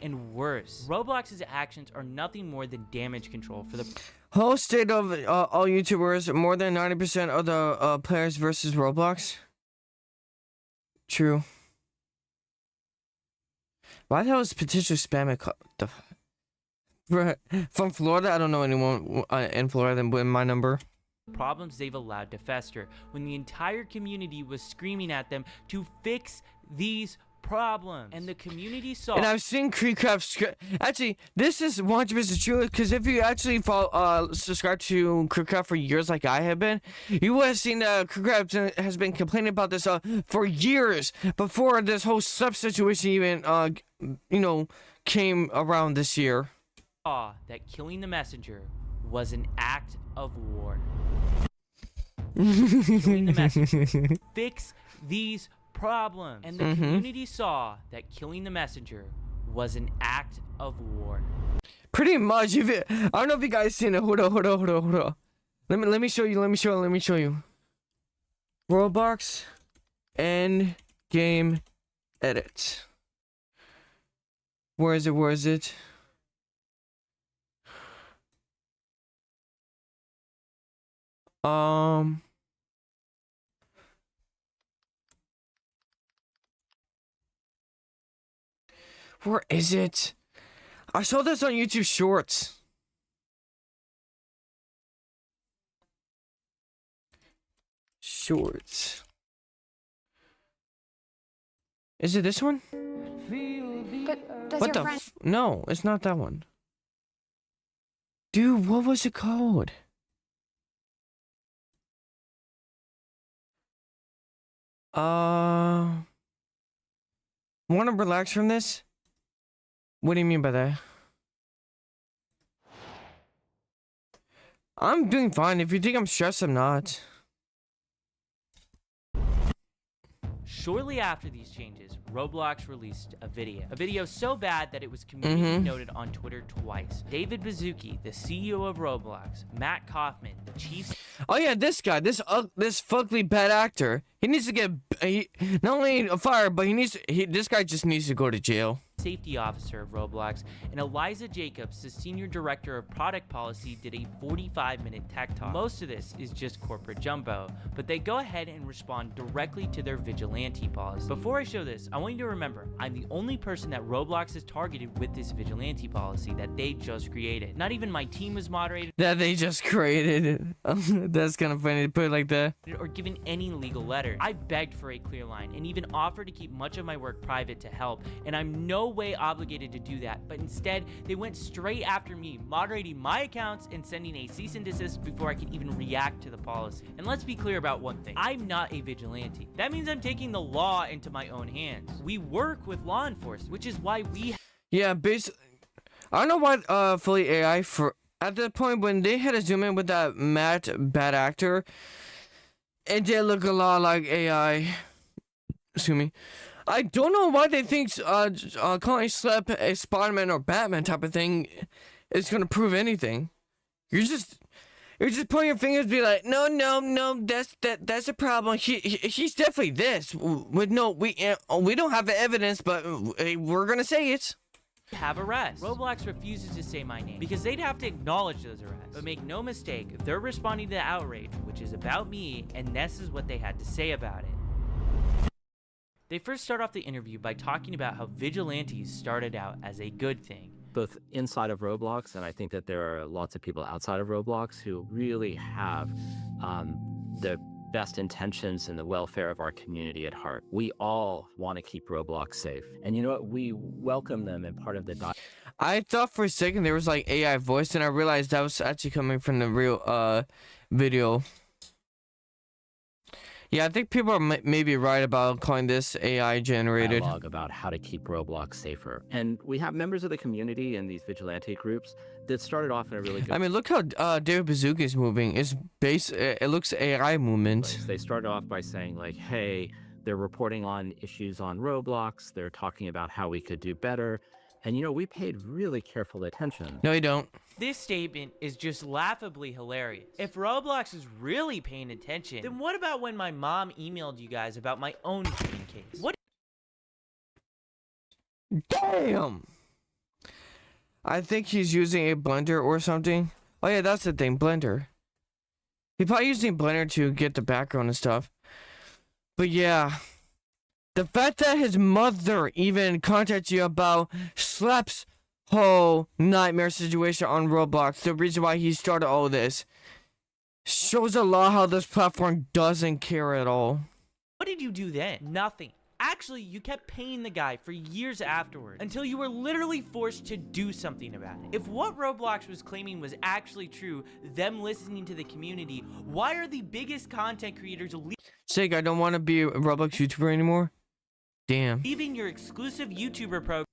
and worse. Roblox's actions are nothing more than damage control for the whole state of all YouTubers. More than 90% of the players versus Roblox. True. Why the hell is potential spam from Florida? I don't know anyone in Florida with my number. Problems they've allowed to fester when the entire community was screaming at them to fix these problems, and the community saw. And I've seen Creepcraft. Actually, this is 100% true, because if you actually subscribe to Creepcraft for years, like I have been, you would have seen that Creepcraft has been complaining about this for years before this whole sub situation even came around this year. Saw that killing the messenger was an act of war. Killing the messenger. Fix these problems. And the community saw that killing the messenger was an act of war. Pretty much. I don't know if you guys seen it. Hold on. Let me show you. Roblox end game edit. Where is it? Where is it? I saw this on YouTube Shorts. Shorts. Is it this one? But does What your the friend... No, it's not that one. Dude, what was it called? Want to relax from this? What do you mean by that? I'm doing fine. If you think I'm stressed, I'm not. Shortly after these changes, Roblox released a video so bad that it was community noted on Twitter twice. David Baszucki, the CEO of Roblox, Matt Kaufman, the chief Oh yeah, this guy, this fugly bad actor. He needs to get not only fired, but this guy just needs to go to jail. safety officer of Roblox, and Eliza Jacobs, the senior director of product policy, did a 45-minute tech talk. Most of this is just corporate jumbo, but they go ahead and respond directly to their vigilante policy. Before I show this, I want you to remember, I'm the only person that Roblox has targeted with this vigilante policy that they just created. Not even my team was moderated. That they just created. That's kind of funny to put it like that. Or given any legal letter. I begged for a clear line and even offered to keep much of my work private to help, and I'm no way obligated to do that, but instead they went straight after me, moderating my accounts and sending a cease and desist before I could even react to the policy. And let's be clear about one thing, I'm not a vigilante. That means I'm taking the law into my own hands. We work with law enforcement, which is why we yeah, basically, I don't know what fully AI for at the point when they had to zoom in with that Matt bad actor, it did look a lot like AI. Excuse me. I don't know why they think calling Schlep a Spider-Man or Batman type of thing is gonna prove anything. You're just pointing your fingers, and be like, no, that's a problem. He's definitely this. With no, we don't have the evidence, but we're gonna say it. have arrests. Roblox refuses to say my name because they'd have to acknowledge those arrests. But make no mistake, they're responding to the outrage, which is about me, and this is what they had to say about it. They first start off the interview by talking about how vigilantes started out as a good thing. Both inside of Roblox, and I think that there are lots of people outside of Roblox who really have the best intentions and the welfare of our community at heart. We all want to keep Roblox safe. And you know what? We welcome them in part of the I thought for a second there was like AI voice, and I realized that was actually coming from the real video. Yeah, I think people are maybe right about calling this AI generated. Dialogue about how to keep Roblox safer. And we have members of the community in these vigilante groups that started off in a really good I mean, look how David Baszucki is moving. It looks AI movement. place. They started off by saying like, hey, they're reporting on issues on Roblox. They're talking about how we could do better. And you know, we paid really careful attention. No, you don't. This statement is just laughably hilarious. If Roblox is really paying attention, then what about when my mom emailed you guys about my own shooting case? What? Damn! I think he's using a blender or something. Oh yeah, that's the thing, blender. He's probably using blender to get the background and stuff. But yeah. The fact that his mother even contacted you about Schlep's whole nightmare situation on Roblox, the reason why he started all this, shows a lot how this platform doesn't care at all. What did you do then? Nothing. Actually, you kept paying the guy for years afterward, until you were literally forced to do something about it. If what Roblox was claiming was actually true, them listening to the community, why are the biggest content creators Sig, I don't want to be a Roblox YouTuber anymore. Damn. leaving your exclusive YouTuber program?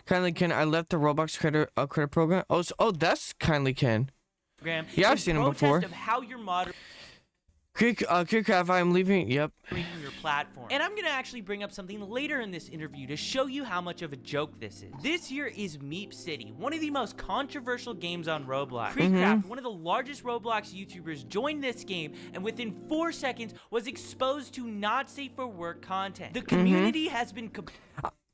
Kindly Ken, I left the Roblox credit program. Oh, that's Kindly Ken. Yeah, I've seen him before. Of how you're moderating Creekcraft, I'm leaving. Yep. your platform. And I'm gonna actually bring up something later in this interview to show you how much of a joke this is. This here is Meep City, one of the most controversial games on Roblox. Creekcraft, one of the largest Roblox YouTubers, joined this game and within 4 seconds was exposed to not safe for work content. The community has been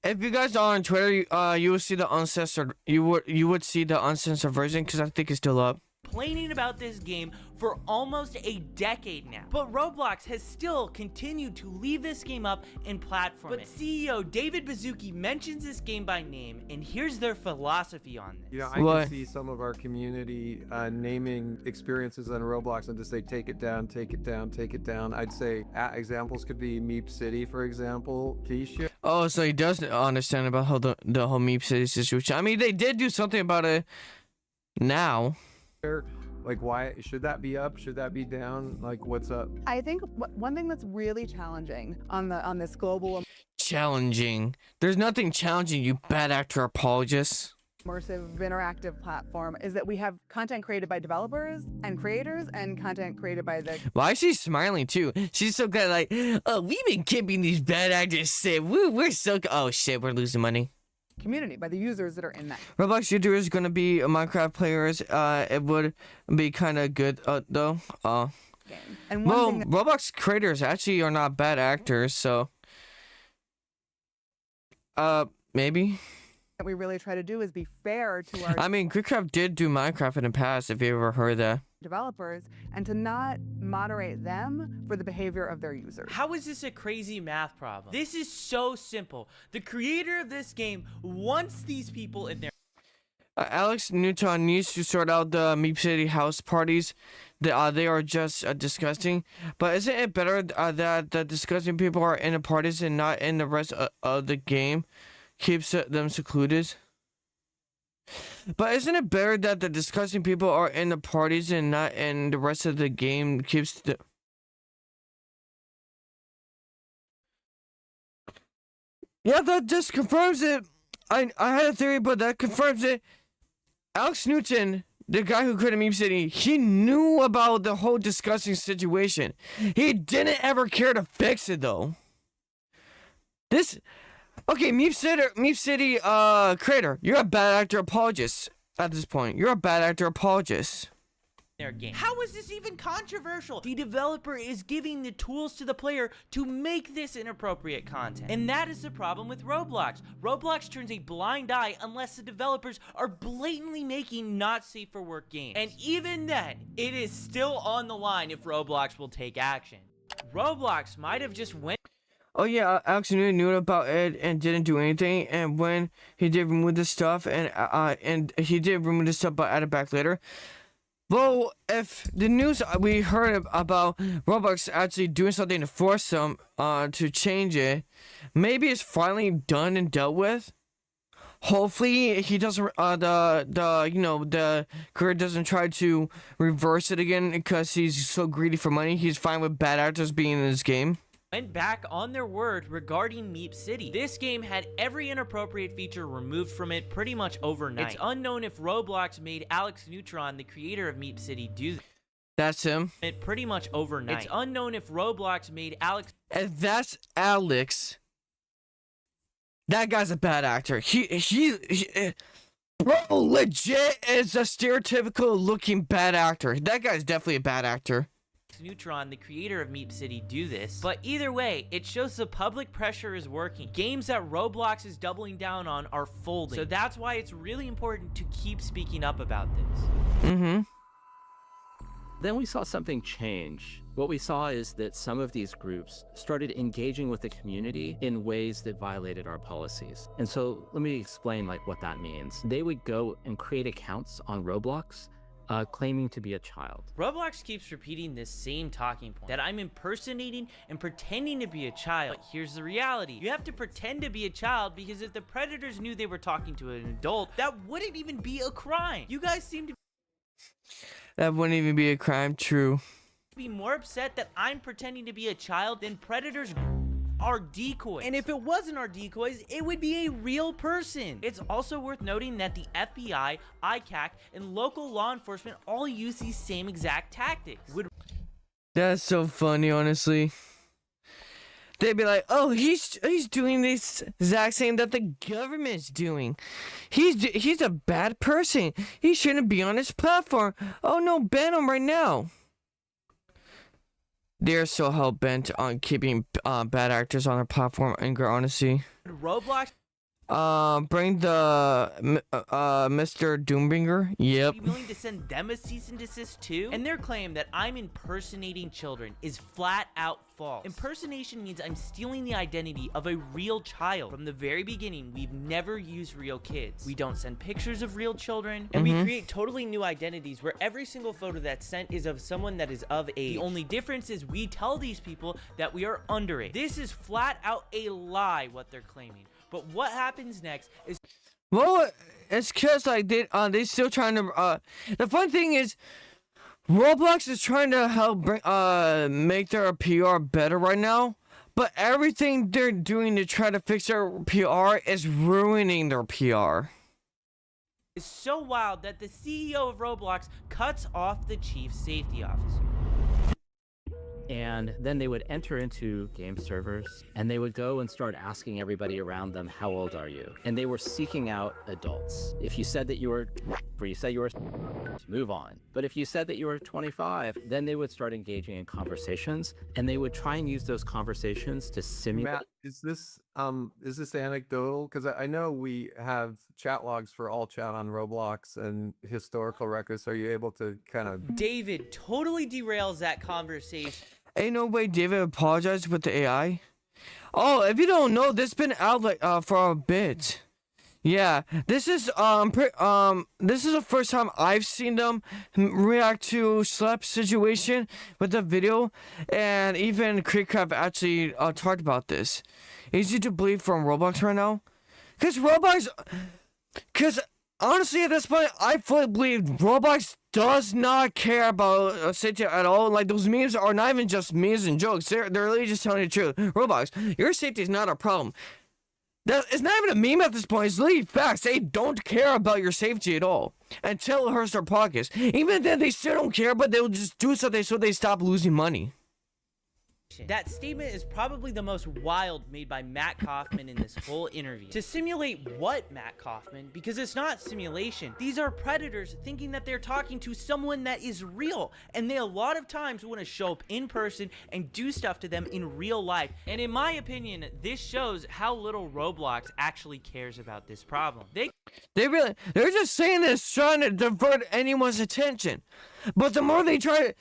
If you guys are on Twitter, you will see the uncensored. You would see the uncensored version because I think it's still up. complaining about this game for almost a decade now. But Roblox has still continued to leave this game up and platform it. But CEO David Baszucki mentions this game by name, and here's their philosophy on this. You know, I can see some of our community naming experiences on Roblox and just say, take it down, take it down, take it down. I'd say examples could be Meep City, for example. Keisha. Oh, so he does understand about how the whole Meep City situation. I mean, they did do something about it now. Like, why should that be up? Should that be down? Like, what's up? I think one thing that's really challenging on this global Challenging. There's nothing challenging, you bad actor apologist. immersive interactive platform is that we have content created by developers and creators and content created by the Why is she smiling too? She's so kind of like, oh, we've been keeping these bad actors safe. We're so. Oh shit, we're losing money. community, by the users that are in that. Roblox YouTubers gonna be Minecraft players. It would be kind of good though. Game. And one Well, thing that Roblox creators actually are not bad actors, so maybe. we really try to do is be fair to our I mean, Gridcraft did do Minecraft in the past. If you ever heard that. developers and to not moderate them for the behavior of their users. How is this a crazy math problem? This is so simple. The creator of this game wants these people in their Alex Newton needs to sort out the Meep City house parties. They are just disgusting. But isn't it better that the disgusting people are in the parties and not in the rest of the game? Keeps them secluded. But isn't it better that the disgusting people are in the parties and not in the rest of the game? Keeps the... Yeah, that just confirms it. I had a theory, but that confirms it. Alex Newton, the guy who created Meme City, he knew about the whole disgusting situation. He didn't ever care to fix it, though. Okay, Meme City creator, you're a bad actor apologist at this point. You're a bad actor apologist. their game. How is this even controversial? The developer is giving the tools to the player to make this inappropriate content. And that is the problem with Roblox. Roblox turns a blind eye unless the developers are blatantly making not safe for work games. And even then, it is still on the line if Roblox will take action. Roblox might have just went. Oh yeah, Alex knew about it and didn't do anything. And when he did remove the stuff, and he did remove the stuff, but added back later. Well, if the news we heard about Roblox actually doing something to force them to change it, maybe it's finally done and dealt with. Hopefully he doesn't the career doesn't try to reverse it again because he's so greedy for money. He's fine with bad actors being in this game. Went back on their word regarding Meep City. This game had every inappropriate feature removed from it pretty much overnight. It's unknown if Roblox made Alex Neutron, the creator of Meep City, do That's him. it pretty much overnight. It's unknown if Roblox made Alex. And that's Alex. That guy's a bad actor. He bro, legit is a stereotypical looking bad actor. That guy's definitely a bad actor. Neutron, the creator of Meep City, do this. But either way, it shows the public pressure is working. Games that Roblox is doubling down on are folding. So that's why it's really important to keep speaking up about this. Then we saw something change. What we saw is that some of these groups started engaging with the community in ways that violated our policies. And so let me explain what that means. They would go and create accounts on Roblox claiming to be a child. Roblox keeps repeating this same talking point, that I'm impersonating and pretending to be a child. But here's the reality. You have to pretend to be a child because if the predators knew they were talking to an adult, that wouldn't even be a crime. You guys seem to That wouldn't even be a crime, true. be more upset that I'm pretending to be a child than predators are decoys. And if it wasn't our decoys, it would be a real person. It's also worth noting that the FBI, ICAC, and local law enforcement all use these same exact tactics. That's so funny, honestly. They'd be like, "Oh, he's doing this exact same that the government's doing. He's a bad person. He shouldn't be on this platform. Oh no, ban him right now." They're so hell bent on keeping bad actors on their platform. Anger, honestly. Roblox. Bring the Mr. Doombringer. Yep. Be willing to send them a cease and desist too? And their claim that I'm impersonating children is flat out false. Impersonation means I'm stealing the identity of a real child. From the very beginning, we've never used real kids. We don't send pictures of real children, and we create totally new identities where every single photo that's sent is of someone that is of age. The only difference is we tell these people that we are underage. This is flat out a lie, what they're claiming. But what happens next is, well, it's cause they still trying to. The fun thing is, Roblox is trying to help make their PR better right now. But everything they're doing to try to fix their PR is ruining their PR. is so wild that the CEO of Roblox cuts off the chief safety officer. And then they would enter into game servers and they would go and start asking everybody around them, how old are you? And they were seeking out adults. If you said that you were, move on. But if you said that you were 25, then they would start engaging in conversations and they would try and use those conversations to simulate. Matt, is this anecdotal? Because I know we have chat logs for all chat on Roblox and historical records. Are you able to kind of... David totally derails that conversation. Ain't no way David apologized with the AI. Oh, if you don't know, this been out like for a bit. Yeah, this is this is the first time I've seen them react to Schlep situation with the video, and even Creekcraft actually talked about this. Easy to believe from Roblox right now, cause honestly at this point I fully believe Roblox does not care about safety at all. Like, those memes are not even just memes and jokes. They're really just telling you the truth. Roblox, your safety is not a problem. It's not even a meme at this point. It's literally facts. They don't care about your safety at all until it hurts their pockets. Even then, they still don't care, but they'll just do something so they stop losing money. That statement is probably the most wild made by Matt Kaufman in this whole interview. To simulate what, Matt Kaufman? Because it's not simulation. These are predators thinking that they're talking to someone that is real, and they a lot of times want to show up in person and do stuff to them in real life. And in my opinion, this shows how little Roblox actually cares about this problem. They're just saying this trying to divert anyone's attention. But the more they try to...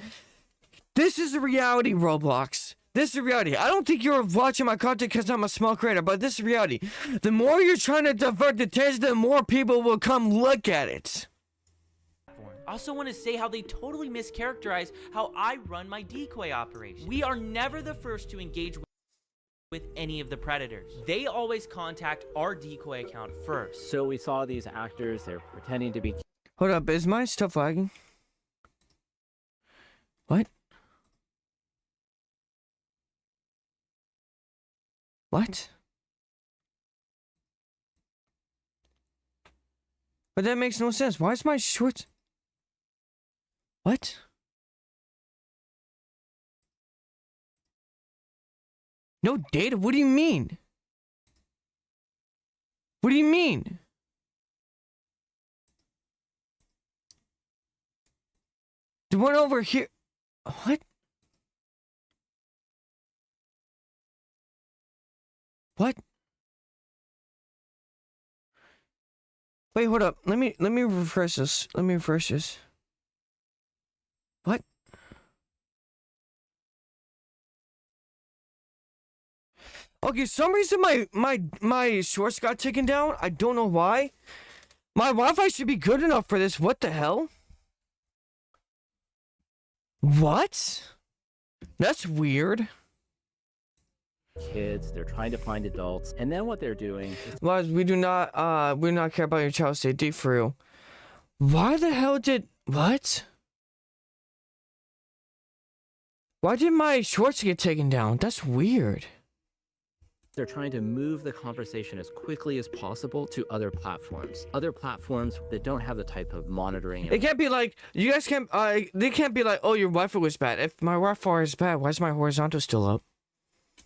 This is the reality, Roblox. This is the reality. I don't think you're watching my content because I'm a small creator, but this is reality. The more you're trying to divert the attention, the more people will come look at it. I also want to say how they totally mischaracterize how I run my decoy operation. We are never the first to engage with any of the predators. They always contact our decoy account first. So we saw these actors, they're pretending to be... Hold up, is my stuff lagging? What? What? But that makes no sense. Why is my shorts... What? No data? What do you mean? What do you mean? The one over here... What? What? Wait, hold up. Let me refresh this. Let me refresh this. What? Okay, some reason my shorts got taken down. I don't know why. My Wi-Fi should be good enough for this. What the hell? What? That's weird. Kids, they're trying to find adults, and then what they're doing is... Laws, we do not care about your child's safety for real. Why the hell did... What? Why did my shorts get taken down? That's weird. They're trying to move the conversation as quickly as possible to other platforms that don't have the type of monitoring. It can't be like, you guys can't, they can't be like, oh, your Wi-Fi was bad. If my Wi-Fi is bad, why is my horizontal still up?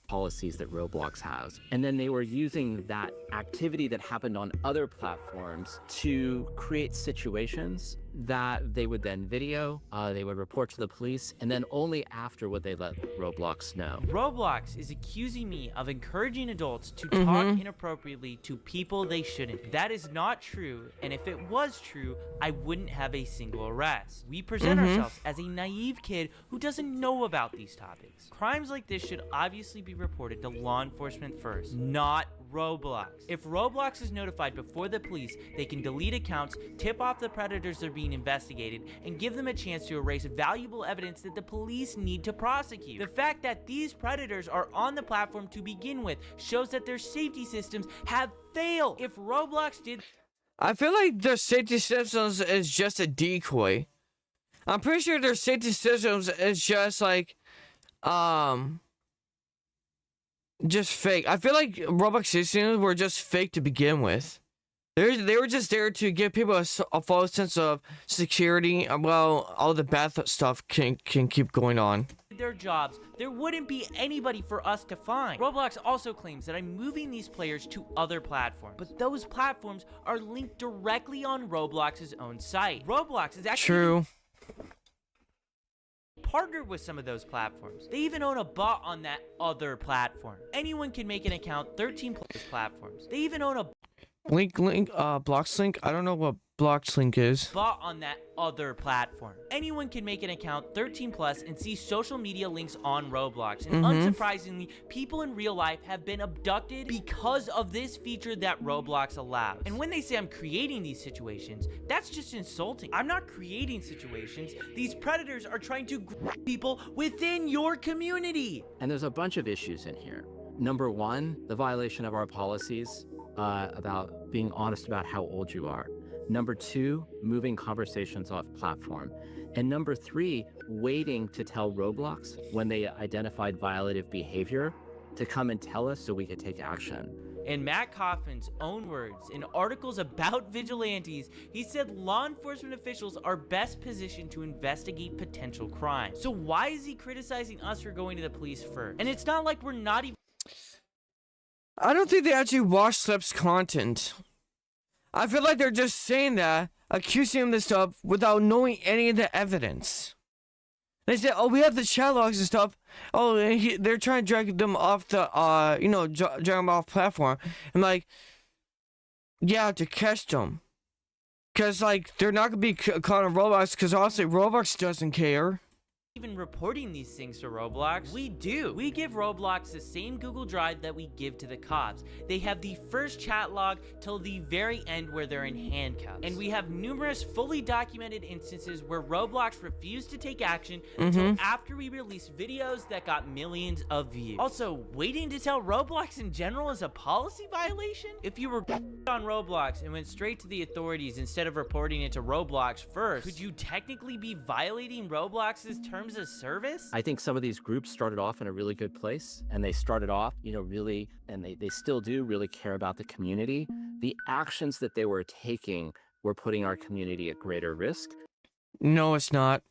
Policies that Roblox has. And then they were using that activity that happened on other platforms to create situations that they would then video, they would report to the police, and then only after would they let Roblox know. Roblox is accusing me of encouraging adults to talk inappropriately to people they shouldn't. That is not true, and if it was true, I wouldn't have a single arrest. We present ourselves as a naive kid who doesn't know about these topics. Crimes like this should obviously be reported to law enforcement first, not Roblox. If Roblox is notified before the police, they can delete accounts, tip off the predators they're being investigated, and give them a chance to erase valuable evidence that the police need to prosecute. The fact that these predators are on the platform to begin with shows that their safety systems have failed. If Roblox did... I feel like their safety systems is just a decoy. I'm pretty sure their safety systems is just like, just fake. I feel like Roblox systems were just fake to begin with. They were just there to give people a false sense of security while all the bad stuff can keep going on. Their jobs, there wouldn't be anybody for us to find. Roblox also claims that I'm moving these players to other platforms, but those platforms are linked directly on Roblox's own site. Roblox is actually True. partnered with some of those platforms. They even own a bot on that other platform. Anyone can make an account, 13 plus platforms. They even own a Blocks link. I don't know what Blocks link is. bot on that other platform. Anyone can make an account, 13 plus, and see social media links on Roblox. And unsurprisingly, people in real life have been abducted because of this feature that Roblox allows. And when they say I'm creating these situations, that's just insulting. I'm not creating situations. These predators are trying to grab people within your community. And there's a bunch of issues in here. Number one, the violation of our policies about being honest about how old you are. Number two, moving conversations off platform. And number three, waiting to tell Roblox when they identified violative behavior to come and tell us so we could take action. In Matt Kaufman's own words, in articles about vigilantes, he said law enforcement officials are best positioned to investigate potential crime. So why is he criticizing us for going to the police first? And it's not like we're not even... I don't think they actually watch Schlep's content. I feel like they're just saying that, accusing him of this stuff without knowing any of the evidence. They say, oh, we have the chat logs and stuff. Oh, they're trying to drag them off the, drag them off platform. I'm like, yeah, to catch them. Because, like, they're not going to be caught on Roblox, because honestly, Roblox doesn't care. Even reporting these things to Roblox. We do. We give Roblox the same Google Drive that we give to the cops. They have the first chat log till the very end where they're in handcuffs. And we have numerous fully documented instances where Roblox refused to take action until after we released videos that got millions of views. Also, waiting to tell Roblox in general is a policy violation? If you were on Roblox and went straight to the authorities instead of reporting it to Roblox first, could you technically be violating Roblox's terms of service? I think some of these groups started off in a really good place, and they started off, really, and they still do really care about the community. The actions that they were taking were putting our community at greater risk. No, it's not.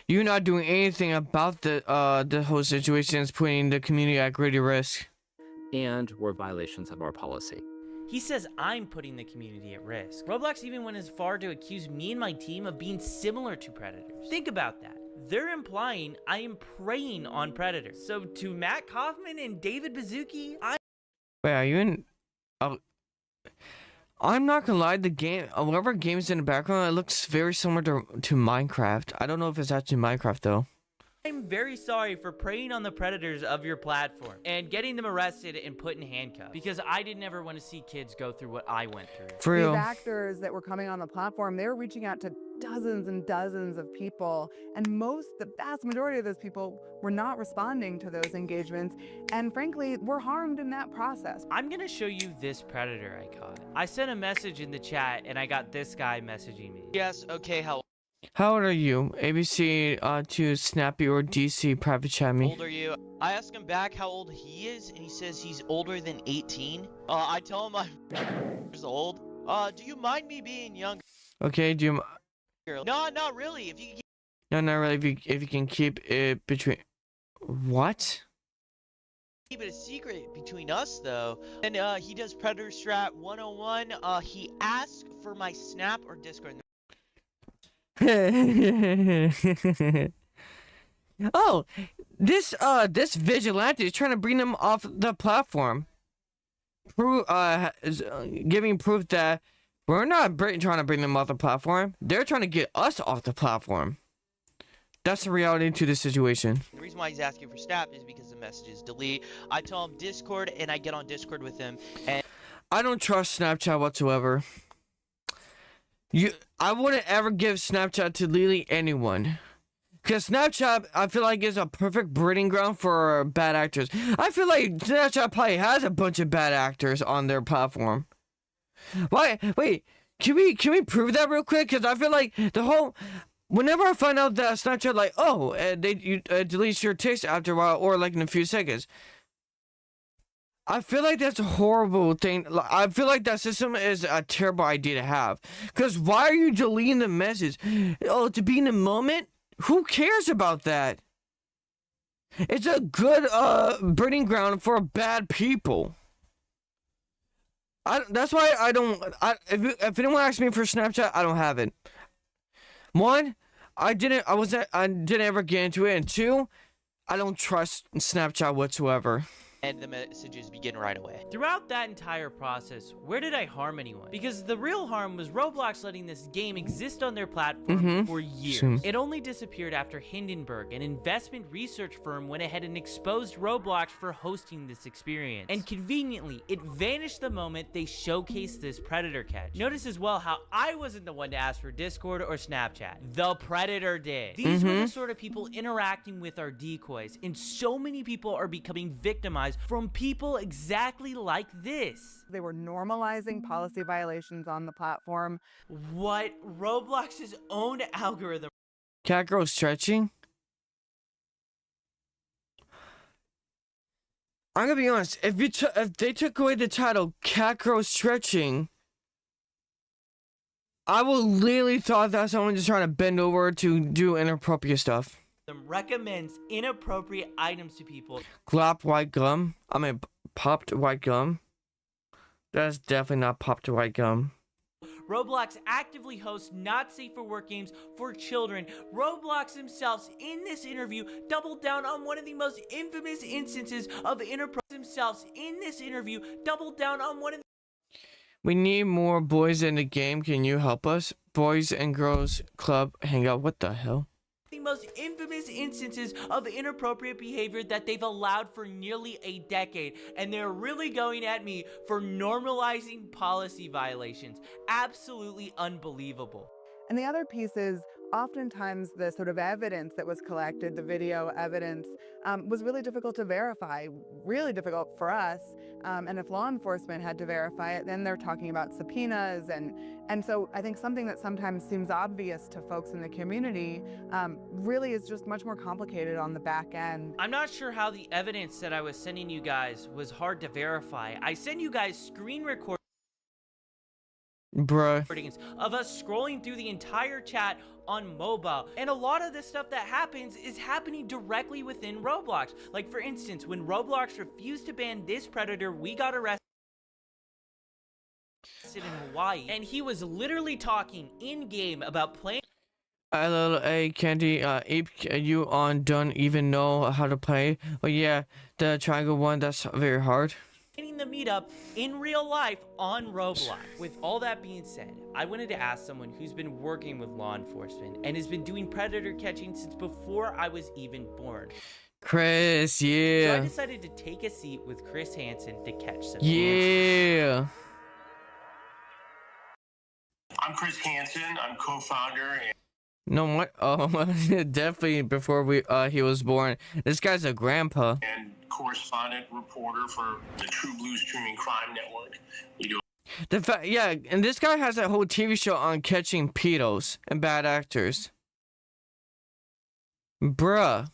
You're not doing anything about the whole situation is putting the community at greater risk. And were violations of our policy. He says I'm putting the community at risk. Roblox even went as far to accuse me and my team of being similar to predators. Think about that. They're implying I am preying on predators. So to Matt Kaufman and David Baszucki, Wait, are you in... I'm not gonna lie, the game, whatever game's in the background, it looks very similar to Minecraft. I don't know if it's actually Minecraft, though. I'm very sorry for preying on the predators of your platform and getting them arrested and put in handcuffs, because I didn't ever want to see kids go through what I went through. For real. These actors that were coming on the platform, they were reaching out to dozens and dozens of people, and the vast majority of those people were not responding to those engagements, and frankly, were harmed in that process. I'm gonna show you this predator I caught. I sent a message in the chat, and I got this guy messaging me. Yes, okay, how old are you? ABC to Snappy or DC private chat me. old are you? I asked him back how old he is, and he says he's older than 18. I tell him I'm years old. Do you mind me being younger? Okay, do you... No, not really. If you No, not really. If you can keep it between... What? keep it a secret between us, though. And he does Predator Strat 101. He asked for my Snap or Discord. Oh, this vigilante is trying to bring them off the platform. Giving proof that we're not trying to bring them off the platform. They're trying to get us off the platform. That's the reality to the situation. The reason why he's asking for Snap is because the messages delete. I tell him Discord, and I get on Discord with him. And I don't trust Snapchat whatsoever. I wouldn't ever give Snapchat to literally anyone. Because Snapchat, I feel like, is a perfect breeding ground for bad actors. I feel like Snapchat probably has a bunch of bad actors on their platform. Why? Wait, can we prove that real quick? Because I feel like the whole... Whenever I find out that Snapchat, like, you delete your text after a while, or like in a few seconds. I feel like that's a horrible thing. I feel like that system is a terrible idea to have. Because why are you deleting the message? Oh, to be in the moment? Who cares about that? It's a good breeding ground for bad people. That's why I don't. If anyone asks me for Snapchat, I don't have it. One, I didn't ever get into it, and two, I don't trust Snapchat whatsoever. And the messages begin right away. Throughout that entire process, where did I harm anyone? Because the real harm was Roblox letting this game exist on their platform for years. It only disappeared after Hindenburg, an investment research firm, went ahead and exposed Roblox for hosting this experience. And conveniently, it vanished the moment they showcased this predator catch. Notice as well how I wasn't the one to ask for Discord or Snapchat. The predator did. These were the sort of people interacting with our decoys, and so many people are becoming victimized from people exactly like this. They were normalizing policy violations on the platform. What? Roblox's own algorithm. Cat girl stretching? I'm gonna be honest, if they took away the title Cat Girl Stretching, I would literally thought that someone just trying to bend over to do inappropriate stuff. Recommends inappropriate items to people. Glop white gum. I mean, popped white gum. That's definitely not popped white gum. Roblox actively hosts not safe for work games for children. Roblox themselves in this interview doubled down on one of the most infamous instances of We need more boys in the game. Can you help us? Boys and Girls Club Hangout. What the hell? The most infamous instances of inappropriate behavior that they've allowed for nearly a decade, and they're really going at me for normalizing policy violations. Absolutely unbelievable. And the other piece is oftentimes the sort of evidence that was collected, the video evidence, was really difficult to verify, really difficult for us. And if law enforcement had to verify it, then they're talking about subpoenas. And so I think something that sometimes seems obvious to folks in the community really is just much more complicated on the back end. I'm not sure how the evidence that I was sending you guys was hard to verify. I sent you guys screen recordings of us scrolling through the entire chat on mobile, and a lot of the stuff that happens is happening directly within Roblox. Like, for instance, when Roblox refused to ban this predator, we got arrested in Hawaii, and he was literally talking in game about playing LLA Candy, Ape, you don't even know how to play. Well, yeah, the triangle one, that's very hard. the meetup in real life on Roblox. With all that being said, I wanted to ask someone who's been working with law enforcement and has been doing predator catching since before I was even born. Chris, yeah. So I decided to take a seat with Chris Hansen to catch some. Yeah. I'm Chris Hansen. I'm co-founder. No, what? Oh, definitely before he was born. This guy's a grandpa. And correspondent reporter for the True Blue Streaming Crime Network. We do. Yeah, and this guy has a whole TV show on catching pedos and bad actors. Bruh.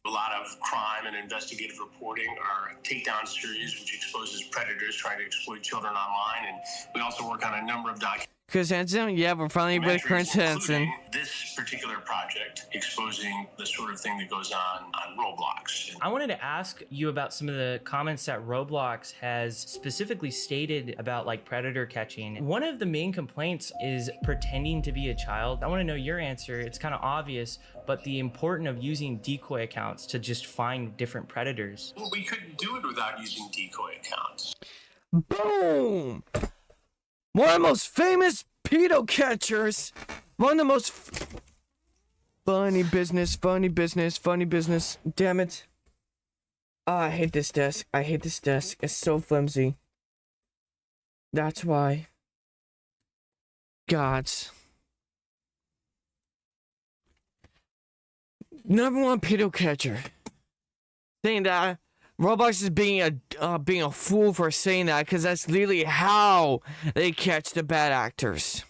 A lot of crime and investigative reporting. Our Takedown series, which exposes predators trying to exploit children online, and we also work on a number of documentaries. Chris Hansen? Yeah, we're finally with Chris Hansen. This particular project exposing the sort of thing that goes on Roblox. I wanted to ask you about some of the comments that Roblox has specifically stated about like predator catching. One of the main complaints is pretending to be a child. I want to know your answer. It's kind of obvious, but the importance of using decoy accounts to just find different predators. Well, we couldn't do it without using decoy accounts. Boom! One of the most famous pedo catchers. One of the most funny business. Damn it. Oh, I hate this desk. It's so flimsy. That's why. Gods. Number one pedo catcher. Saying that Roblox is being a fool for saying that, because that's literally how they catch the bad actors.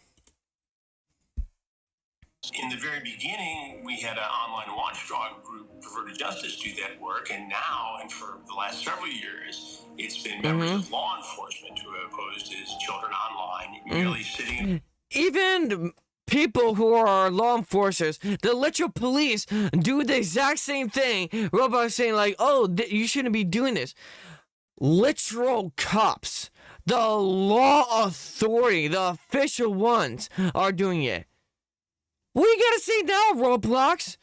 In the very beginning, we had an online watchdog group, Perverted Justice, do that work, and now, and for the last several years, it's been members of law enforcement who have opposed his children online, merely sitting. Even people who are law enforcers, the literal police do the exact same thing. Roblox saying like, oh, you shouldn't be doing this. Literal cops, the law authority, the official ones are doing it. What are you gonna say now, Roblox?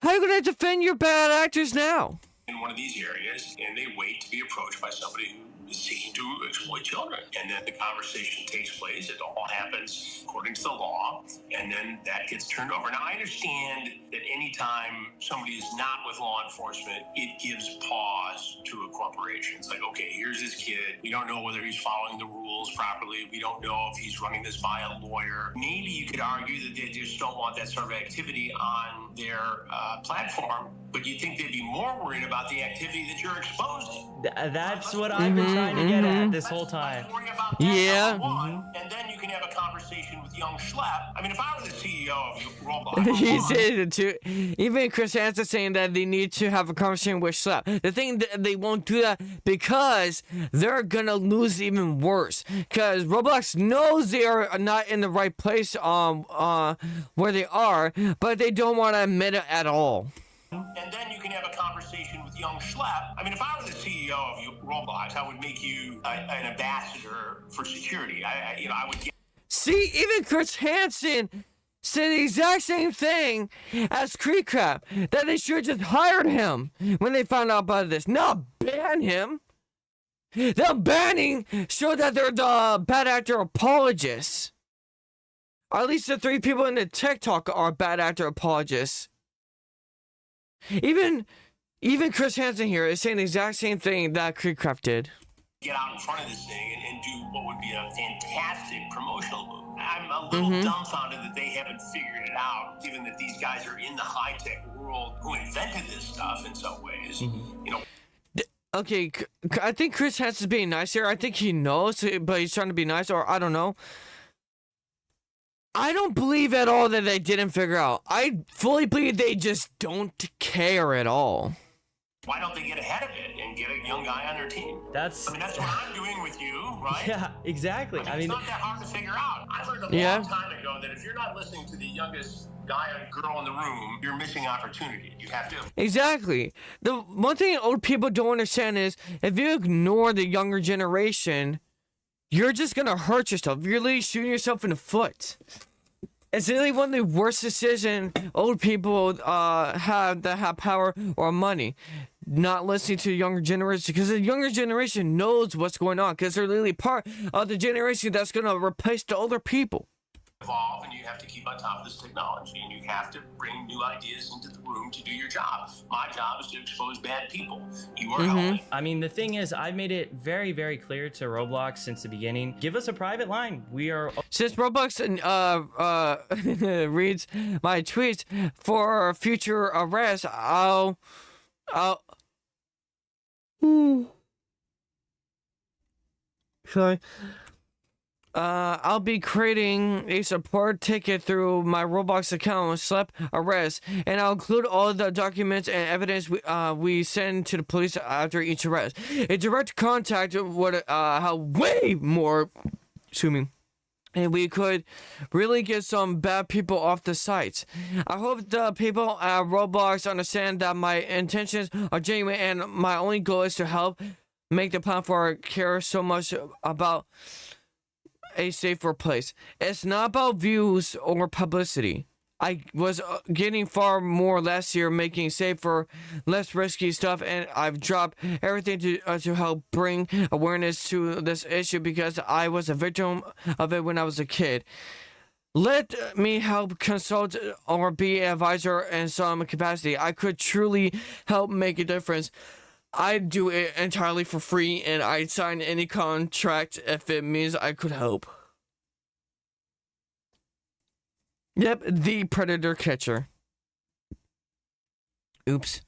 How are you gonna defend your bad actors now? In one of these areas, and they wait to be approached by somebody who is seeking to exploit children. And then the conversation takes place. It all happens according to the law, and then that gets turned over. Now, I understand that anytime somebody is not with law enforcement, it gives pause to a corporation. It's like, okay, here's this kid. We don't know whether he's following the rules properly. We don't know if he's running this by a lawyer. Maybe you could argue that they just don't want that sort of activity on their platform, but you think they'd be more worried about the activity that you're exposing. That's what I've been trying to get at this whole time. Yeah. And then you can have a conversation with young Schlep. I mean, if I were the CEO of Roblox, He said it too. Even Chris Hansen saying that they need to have a conversation with Schlep. The thing that they won't do that because they're gonna lose even worse. Because Roblox knows they are not in the right place where they are, but they don't want to admit it at all. and then you can have a conversation with young Schlep. I mean, if I were the CEO of Roblox, I would make you an ambassador for security. I would get. See, even Chris Hansen said the exact same thing as Creecrap, that they should have just hired him when they found out about this, not ban him. The banning showed that they're the bad actor apologists. Or at least the 3 people in the TikTok are bad actor apologists. Even Chris Hansen here is saying the exact same thing that Creecraft did. Get out in front of this thing and do what would be a fantastic promotional move. I'm a little dumbfounded that they haven't figured it out, given that these guys are in the high-tech world who invented this stuff in some ways. Okay, I think Chris Hansen's being nice here. I think he knows, but he's trying to be nice, or I don't know. I don't believe at all that they didn't figure out. I fully believe they just don't care at all. Why don't they get ahead of it and get a young guy on their team? That's what I'm doing with you, right? Yeah, exactly. I mean, it's not that hard to figure out. I learned a long time ago that if you're not listening to the youngest guy or girl in the room, you're missing opportunity. You have to. Exactly. The one thing old people don't understand is if you ignore the younger generation, you're just gonna hurt yourself. You're literally shooting yourself in the foot. It's really one of the worst decisions old people have that have power or money. Not listening to the younger generation, because the younger generation knows what's going on, because they're literally part of the generation that's going to replace the older people. Evolve, and you have to keep on top of this technology, and you have to bring new ideas into the room to do your job. My job is to expose bad people. You are helping. I mean, the thing is, I've made it very, very clear to Roblox since the beginning. Give us a private line. We are. Since Roblox reads my tweets for future arrest, Sorry. I'll be creating a support ticket through my Roblox account, Schlep Arrest, and I'll include all the documents and evidence we send to the police after each arrest. A direct contact would help way more, assuming, and we could really get some bad people off the sites. I hope the people at Roblox understand that my intentions are genuine and my only goal is to help make the platform care so much about a safer place. It's not about views or publicity. I was getting far more last year, making safer, less risky stuff, and I've dropped everything to help bring awareness to this issue because I was a victim of it when I was a kid. Let me help consult or be an advisor in some capacity. I could truly help make a difference. I'd do it entirely for free, and I'd sign any contract if it means I could help. Yep, the predator catcher. Oops.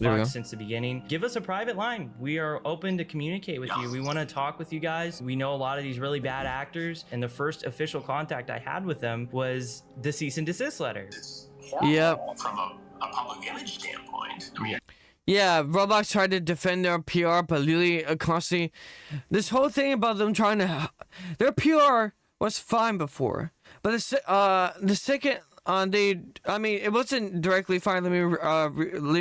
There we go. since the beginning. Give us a private line. We are open to communicate with you. We want to talk with you guys. We know a lot of these really bad actors, and the first official contact I had with them was the cease and desist letter. Yep. From a public image standpoint, I mean, Yeah, Roblox tried to defend their PR, but Lily constantly. This whole thing about them trying to. Their PR was fine before, but the second. I mean, it wasn't directly fine. Let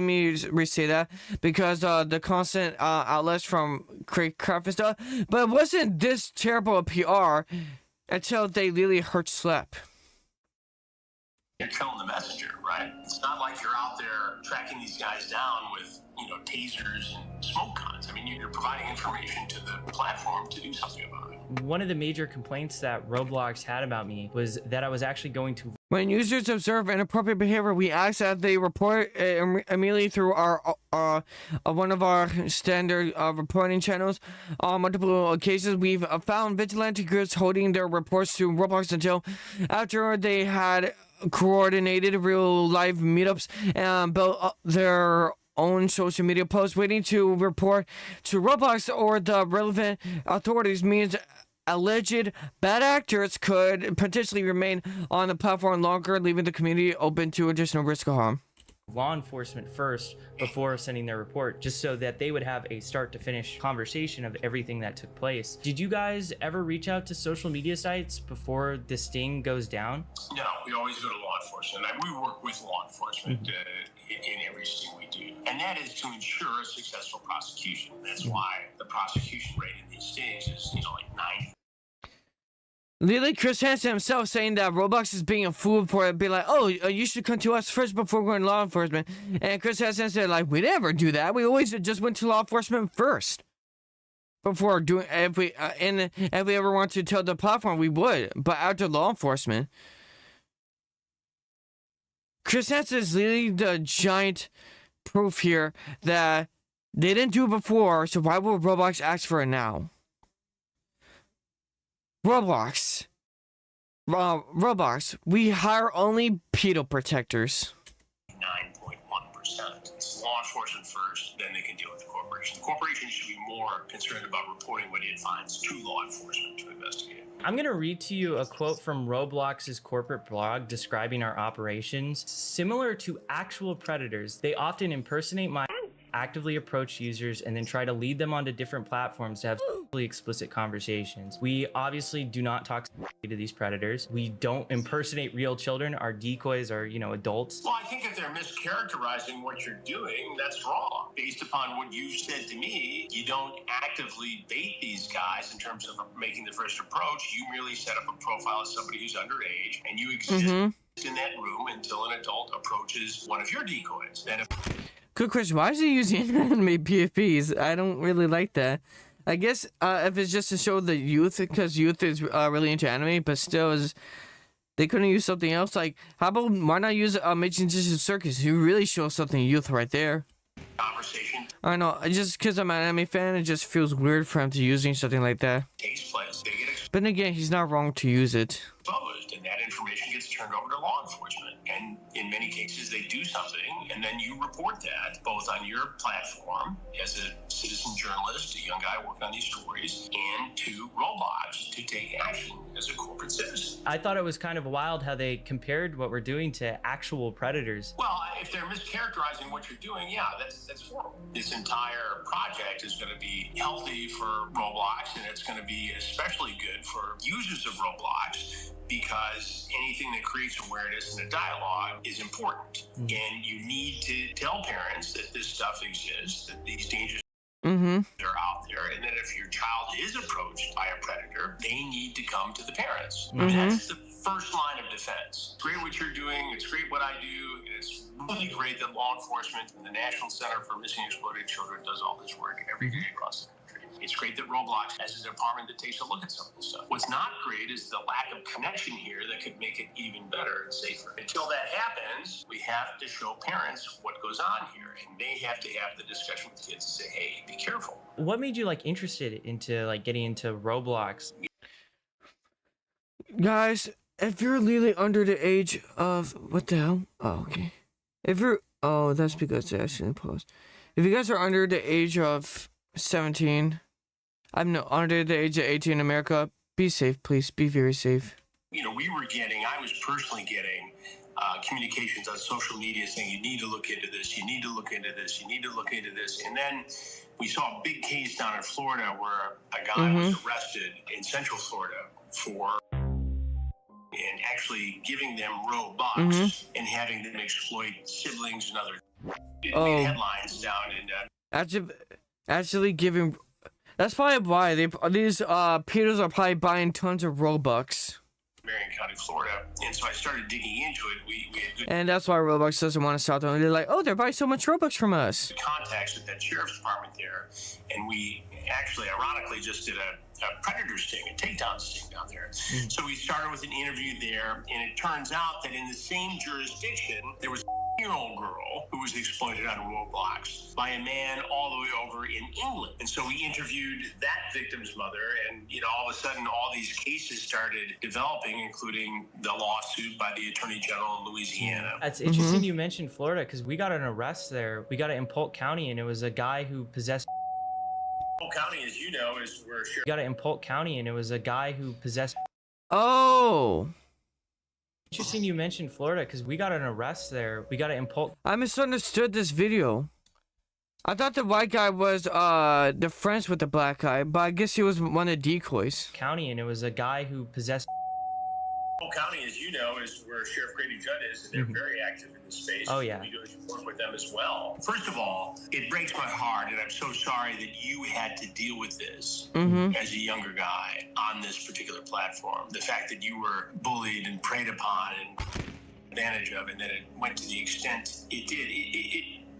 me re-say that, because the constant outlets from Craft and stuff, but it wasn't this terrible a PR until they really hurt Schlep. you're killing the messenger, right? It's not like you're out there tracking these guys down with, tasers and smoke guns. I mean, you're providing information to the platform to do something about it. One of the major complaints that Roblox had about me was that I was actually going to. When users observe inappropriate behavior, we ask that they report immediately through our one of our standard reporting channels. On multiple occasions, we've found vigilante groups holding their reports to Roblox until after they had coordinated real live meetups and built up their own social media posts. Waiting to report to Roblox or the relevant authorities means alleged bad actors could potentially remain on the platform longer, leaving the community open to additional risk of harm. Law enforcement first before sending their report, just so that they would have a start to finish conversation of everything that took place. Did you guys ever reach out to social media sites before the sting goes down? No, we always go to law enforcement. We work with law enforcement in every sting we do. And that is to ensure a successful prosecution. That's why the prosecution rate in these stings is, like 90. Literally, Chris Hansen himself saying that Roblox is being a fool for it, be like, oh, you should come to us first before going to law enforcement. And Chris Hansen said, like, we never do that. We always just went to law enforcement first before doing. If we ever want to tell the platform, we would. But after law enforcement, Chris Hansen is literally the giant proof here that they didn't do it before. So why will Roblox ask for it now? Roblox, we hire only pedo protectors. 9.1%. It's law enforcement first, then they can deal with the corporation. The corporation should be more concerned about reporting what it finds to law enforcement to investigate. I'm going to read to you a quote from Roblox's corporate blog describing our operations. Similar to actual predators, they often impersonate actively approach users and then try to lead them onto different platforms to have explicit conversations. We obviously do not talk to these predators. We don't impersonate real children. Our decoys are, adults. Well, I think if they're mischaracterizing what you're doing, that's wrong. Based upon what you said to me, you don't actively bait these guys in terms of making the first approach. You merely set up a profile as somebody who's underage, and you exist in that room until an adult approaches one of your decoys. Then if Good question. Why is he using anime PFPs? I don't really like that. I guess if it's just to show the youth, because youth is really into anime, but still, they couldn't use something else. Like, how about why not use Magician Circus? You really show something youth right there. Conversation. I know. Just because I'm an anime fan, it just feels weird for him to using something like that. Takes place. They get But again, he's not wrong to use it. exposed, and that information gets turned over to law enforcement. And in many cases, they do something, and then you report that both on your platform as a citizen journalist, a young guy working on these stories, and to Roblox to take action as a corporate citizen. I thought it was kind of wild how they compared what we're doing to actual predators. Well, if they're mischaracterizing what you're doing, yeah, that's horrible. This entire project is going to be healthy for Roblox, and it's going to be especially good for users of Roblox, because anything that creates awareness and a dialogue is important. And you need to tell parents that this stuff exists, that these dangers are out there, and that if your child is approached by a predator, they need to come to the parents. That's the first line of defense. It's great what you're doing. It's great what I do. It's really great that law enforcement and the National Center for Missing and Exploited Children does all this work every day across the country. It's great that Roblox has a department that takes a look at some of this stuff. What's not great is the lack of connection here that could make it even better and safer. Until that happens, we have to show parents what goes on here, and they have to have the discussion with kids and say, hey, be careful. What made you interested into getting into Roblox? Guys, if you're legally under the age of what the hell? Oh, okay. If you're Oh, that's because they actually post. If you guys are under the age of 17, I'm no under the age of 18 in America, be safe, please. Be very safe. You know, I was personally getting communications on social media saying, you need to look into this, you need to look into this, you need to look into this. And then we saw a big case down in Florida where a guy was arrested in Central Florida for and actually giving them Robux and having them exploit siblings and other headlines down in actually giving. That's probably why these pedos are probably buying tons of Robux. Marion County, Florida. And so I started digging into it. We had good And that's why Robux doesn't want to stop them. They're like, oh, they're buying so much Robux from us. contacts with that sheriff's department there, and we actually, ironically, just did a predator sting, a takedown sting down there. So we started with an interview there, and it turns out that in the same jurisdiction, there was a year-old girl who was exploited on Roblox by a man all the way over in England. And so we interviewed that victim's mother, and all of a sudden, all these cases started developing, including the lawsuit by the Attorney General in Louisiana. That's interesting you mentioned Florida, because we got an arrest there. We got it in Polk County, and it was a guy who possessed. Polk County, as you know, is where We got it in Polk County, and it was a guy who possessed. Oh. Interesting you mentioned Florida, because we got an arrest there. We got it in Polk. I misunderstood this video. I thought the white guy was the friends with the black guy, but I guess he was one of the decoys. County, and it was a guy who possessed. Polk County, as you know, is where Sheriff Grady Judd is, and they're very active in this space. Oh, yeah. We do work with them as well. First of all, it breaks my heart, and I'm so sorry that you had to deal with this as a younger guy on this particular platform. The fact that you were bullied and preyed upon and advantage of, and that it went to the extent it did.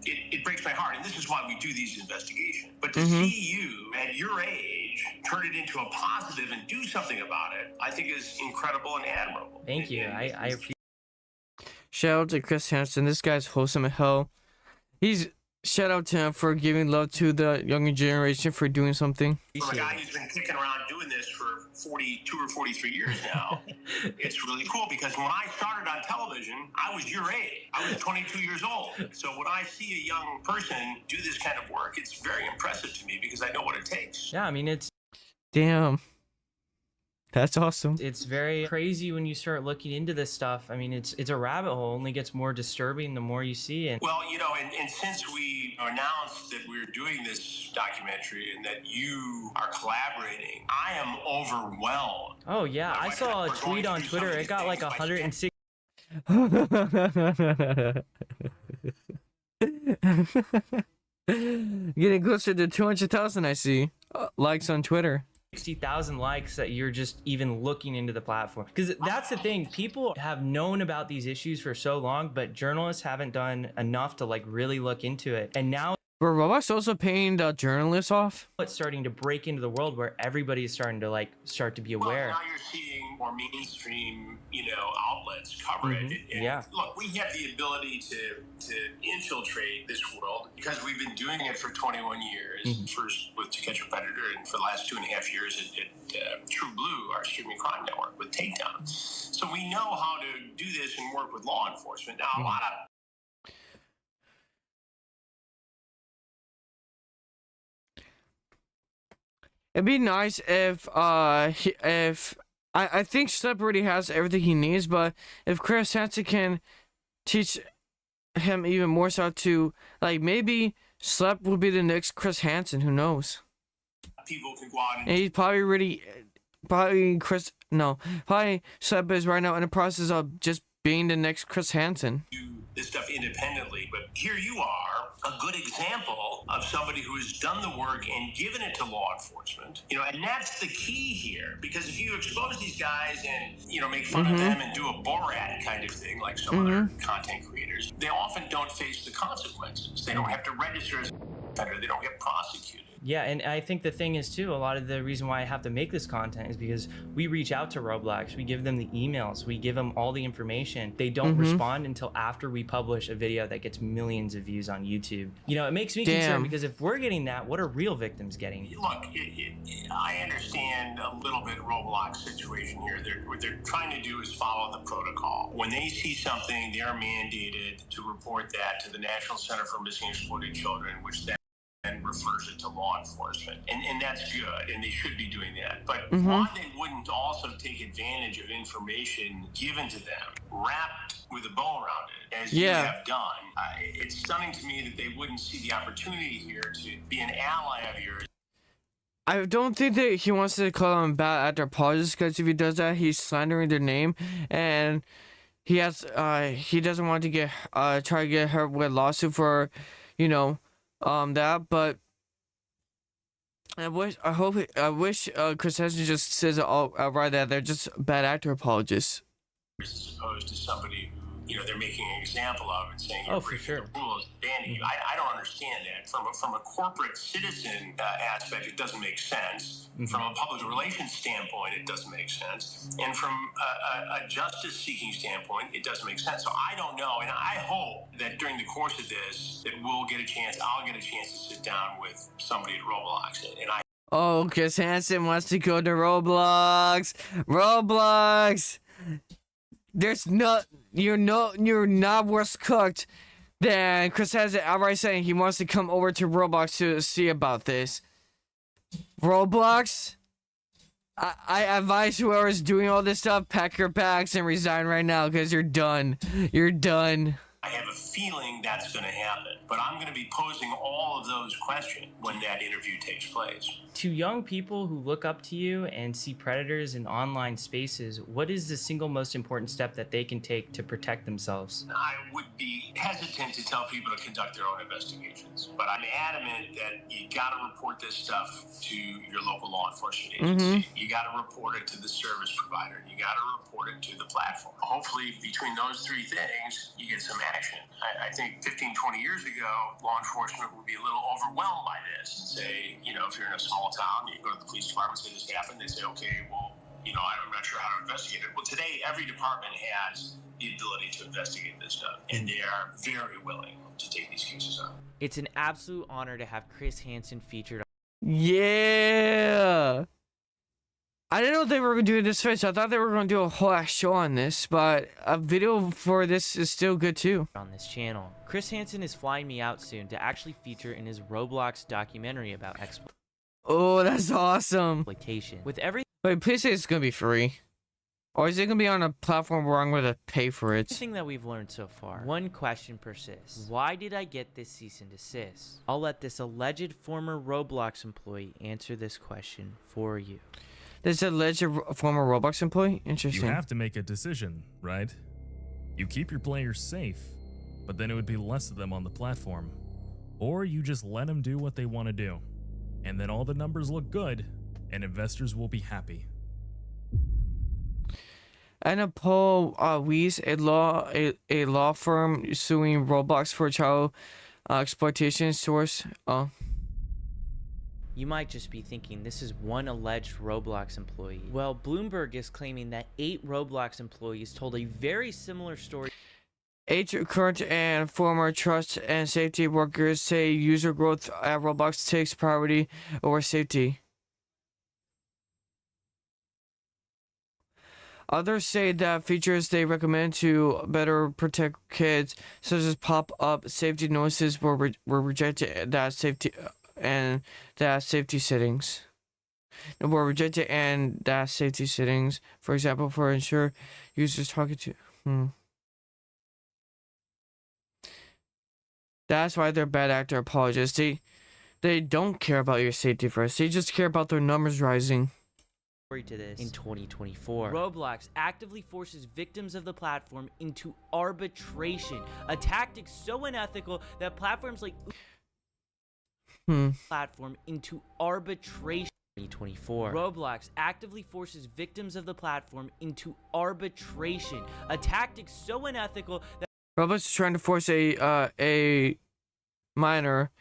It breaks my heart, and this is why we do these investigations. But to see you at your age turn it into a positive and do something about it, I think is incredible and admirable. Thank you. I appreciate. Shout out to Chris Hansen. This guy's wholesome as hell. Shout out to him for giving love to the younger generation for doing something. From a guy who's been kicking around doing this for 42 or 43 years now, it's really cool because when I started on television, I was your age. I was 22 years old. So when I see a young person do this kind of work, it's very impressive to me because I know what it takes. Yeah, I mean, it's. Damn. That's awesome. It's very crazy when you start looking into this stuff. I mean, it's a rabbit hole. It only gets more disturbing the more you see. And well, and since we announced that we're doing this documentary and that you are collaborating, I am overwhelmed. Oh yeah, I saw a tweet on Twitter. It got like 106. Getting closer to 200,000, I see. Likes on Twitter. 60,000 likes that you're just even looking into the platform. Because that's the thing. People have known about these issues for so long, but journalists haven't done enough to really look into it. And now were Roblox also paying the journalists off? It's starting to break into the world where everybody is starting to start to be aware. Well, now you're seeing more mainstream, outlets cover it. And look, we have the ability to infiltrate this world because we've been doing it for 21 years. First with To Catch a Predator, and for the last 2.5 years at True Blue, our streaming crime network, with Takedown. So we know how to do this and work with law enforcement. Now, a lot of it'd be nice if I think Schlep already has everything he needs, but if Chris Hansen can teach him even more so to maybe Schlep will be the next Chris Hansen, who knows? People can go out and he's probably Schlep is right now in the process of just being the next Chris Hansen. Do this stuff independently, but here you are, a good example of somebody who has done the work and given it to law enforcement. And that's the key here, because if you expose these guys and make fun of them and do a Borat kind of thing like some other content creators, they often don't face the consequences. They don't have to register as a offender. They don't get prosecuted. Yeah, and I think the thing is too, a lot of the reason why I have to make this content is because we reach out to Roblox, we give them the emails, we give them all the information. They don't respond until after we publish a video that gets millions of views on YouTube. It makes me concerned because if we're getting that, what are real victims getting? Look, I understand a little bit Roblox situation here. What they're trying to do is follow the protocol. when they see something, they're mandated to report that to the National Center for Missing and Exploited Children, which then refers it to law enforcement. And that's good, and they should be doing that. But why they wouldn't also take advantage of information given to them, wrapped with a bow around it, as you have done, it's stunning to me that they wouldn't see the opportunity here to be an ally of yours. I don't think that he wants to call them bad actor apologists, because if he does that, he's slandering their name, and he doesn't want to get try to get hurt with a lawsuit for, that. But I wish Chris Hansen just says it all outright that they're just bad actor apologists, as opposed to somebody who they're making an example of and saying Oh, for sure. the rules, banning you. I don't understand that. From a corporate citizen aspect, it doesn't make sense. From a public relations standpoint, it doesn't make sense. And from a justice-seeking standpoint, it doesn't make sense. So I don't know, and I hope that during the course of this, that I'll get a chance to sit down with somebody at Roblox, and I. Oh, Chris Hansen wants to go to Roblox. Roblox. You're not worse cooked than Chris Hansen outright saying he wants to come over to Roblox to see about this. Roblox, I advise whoever's doing all this stuff, pack your bags and resign right now, because you're done. You're done. I have a feeling that's going to happen, but I'm going to be posing all of those questions when that interview takes place. To young people who look up to you and see predators in online spaces, what is the single most important step that they can take to protect themselves? I would be hesitant to tell people to conduct their own investigations, but I'm adamant that you got to report this stuff to your local law enforcement agency. You got to report it to the service provider. You got to report it to the platform. Hopefully, between those three things, you get some action. I think 15, 20 years ago, law enforcement would be a little overwhelmed by this and say, if you're in a small town, you go to the police department and say this happened, they say, okay, well, I'm not sure how to investigate it. Well, today, every department has the ability to investigate this stuff, and they are very willing to take these cases on. It's an absolute honor to have Chris Hansen featured. Yeah. I didn't know they were going to do this first. I thought they were going to do a whole ass show on this, but a video for this is still good too. On this channel, Chris Hansen is flying me out soon to actually feature in his Roblox documentary about Oh, that's awesome. exploitation. With everything Wait, please say it's going to be free. Or is it going to be on a platform where I'm going to pay for it? that we've learned so far, one question persists. Why did I get this cease and desist? I'll let this alleged former Roblox employee answer this question for you. This alleged former Roblox employee? Interesting. You have to make a decision, right? You keep your players safe, but then it would be less of them on the platform. Or you just let them do what they want to do. And then all the numbers look good, and investors will be happy. Anna Paul Weiss, a law firm suing Roblox for child exploitation source. You might just be thinking this is one alleged Roblox employee. Well, Bloomberg is claiming that 8 Roblox employees told a very similar story. 8 current and former trust and safety workers say user growth at Roblox takes priority over safety. Others say that features they recommend to better protect kids, such as pop-up safety notices, were rejected. Safety settings were rejected, and that safety settings, for example, for ensure users talking to. That's why they're bad actor apologists. They don't care about your safety first. They just care about their numbers rising. To this in 2024. Roblox actively forces victims of the platform into arbitration, a tactic so unethical that platforms like platform into arbitration. 2024. Roblox actively forces victims of the platform into arbitration, a tactic so unethical that Roblox is trying to force a minor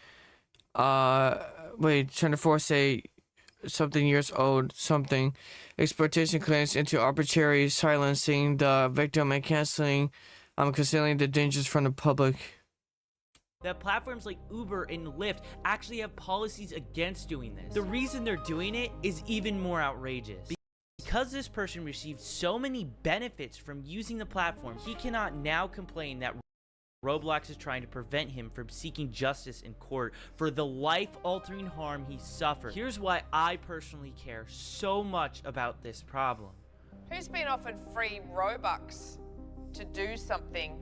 trying to force a something years old exploitation claims into arbitrary silencing the victim and concealing the dangers from the public. That platforms like Uber and Lyft actually have policies against doing this. The reason they're doing it is even more outrageous. Because this person received so many benefits from using the platform, he cannot now complain that Roblox is trying to prevent him from seeking justice in court for the life-altering harm he suffered. Here's why I personally care so much about this problem. Who's been offered free Robux to do something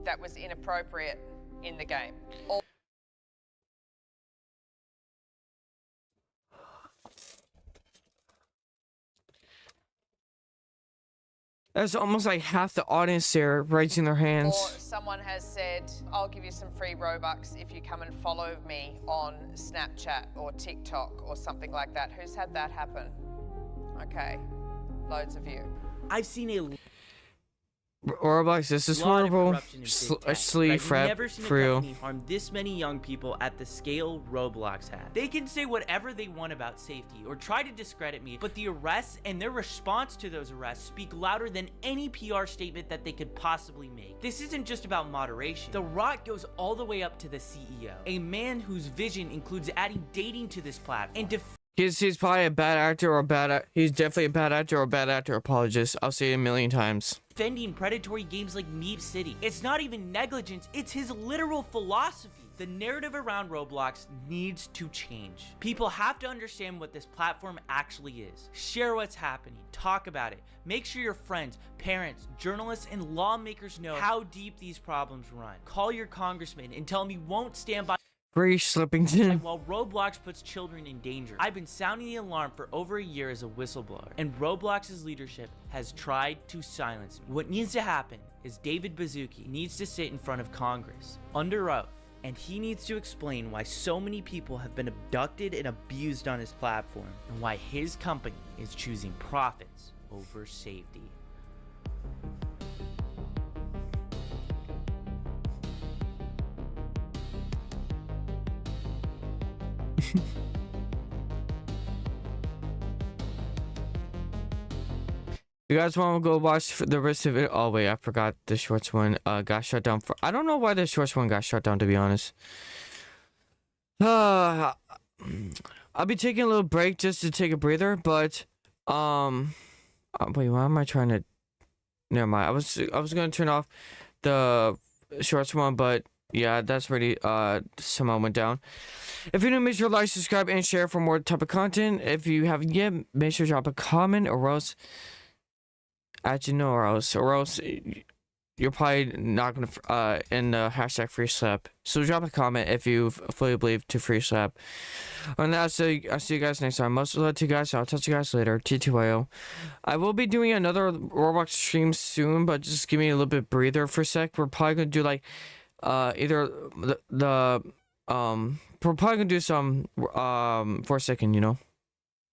that was inappropriate in the game? That's almost like half the audience there raising their Or hands. someone has said, I'll give you some free Robux if you come and follow me on Snapchat or TikTok or something like that. Who's had that happen? Okay, loads of you. I've seen a Roblox, this is lot of horrible. corruption in big tech, but Sleep, I've frap, never seen for a real. company harm this many young people at the scale Roblox had. They can say whatever they want about safety or try to discredit me, but the arrests and their response to those arrests speak louder than any PR statement that they could possibly make. This isn't just about moderation. The rot goes all the way up to the CEO, a man whose vision includes adding dating to this platform and He's probably a bad actor or he's definitely a bad actor or a bad actor apologist. I'll say it a million times. defending predatory games like Meep City. It's not even negligence, it's his literal philosophy. The narrative around Roblox needs to change. People have to understand what this platform actually is. Share what's happening, talk about it. Make sure your friends, parents, journalists, and lawmakers know how deep these problems run. Call your congressman and tell him he won't stand by Free Schlippington. while Roblox puts children in danger. I've been sounding the alarm for over a year as a whistleblower, and Roblox's leadership has tried to silence me. What needs to happen is David Baszucki needs to sit in front of Congress under oath, and he needs to explain why so many people have been abducted and abused on his platform, and why his company is choosing profits over safety. You guys want to go watch the rest of it? Oh wait, I forgot the shorts one got shut down. I don't know why the shorts one got shut down, to be honest. I'll be taking a little break just to take a breather, but wait, why am I trying to? Never mind. I was gonna turn off the shorts one, but yeah, that's already somehow went down. If you're new, make sure to like, subscribe, and share for more type of content. If you haven't yet, make sure to drop a comment, or else or else you're probably not gonna in the hashtag free slap. So drop a comment if you fully believe to free slap. And I'll see you guys next time. Most love to you guys. I'll touch you guys later. TTYO. I will be doing another Roblox stream soon, but just give me a little bit breather for a sec. We're probably gonna do like either we're probably gonna do some for a second, you know.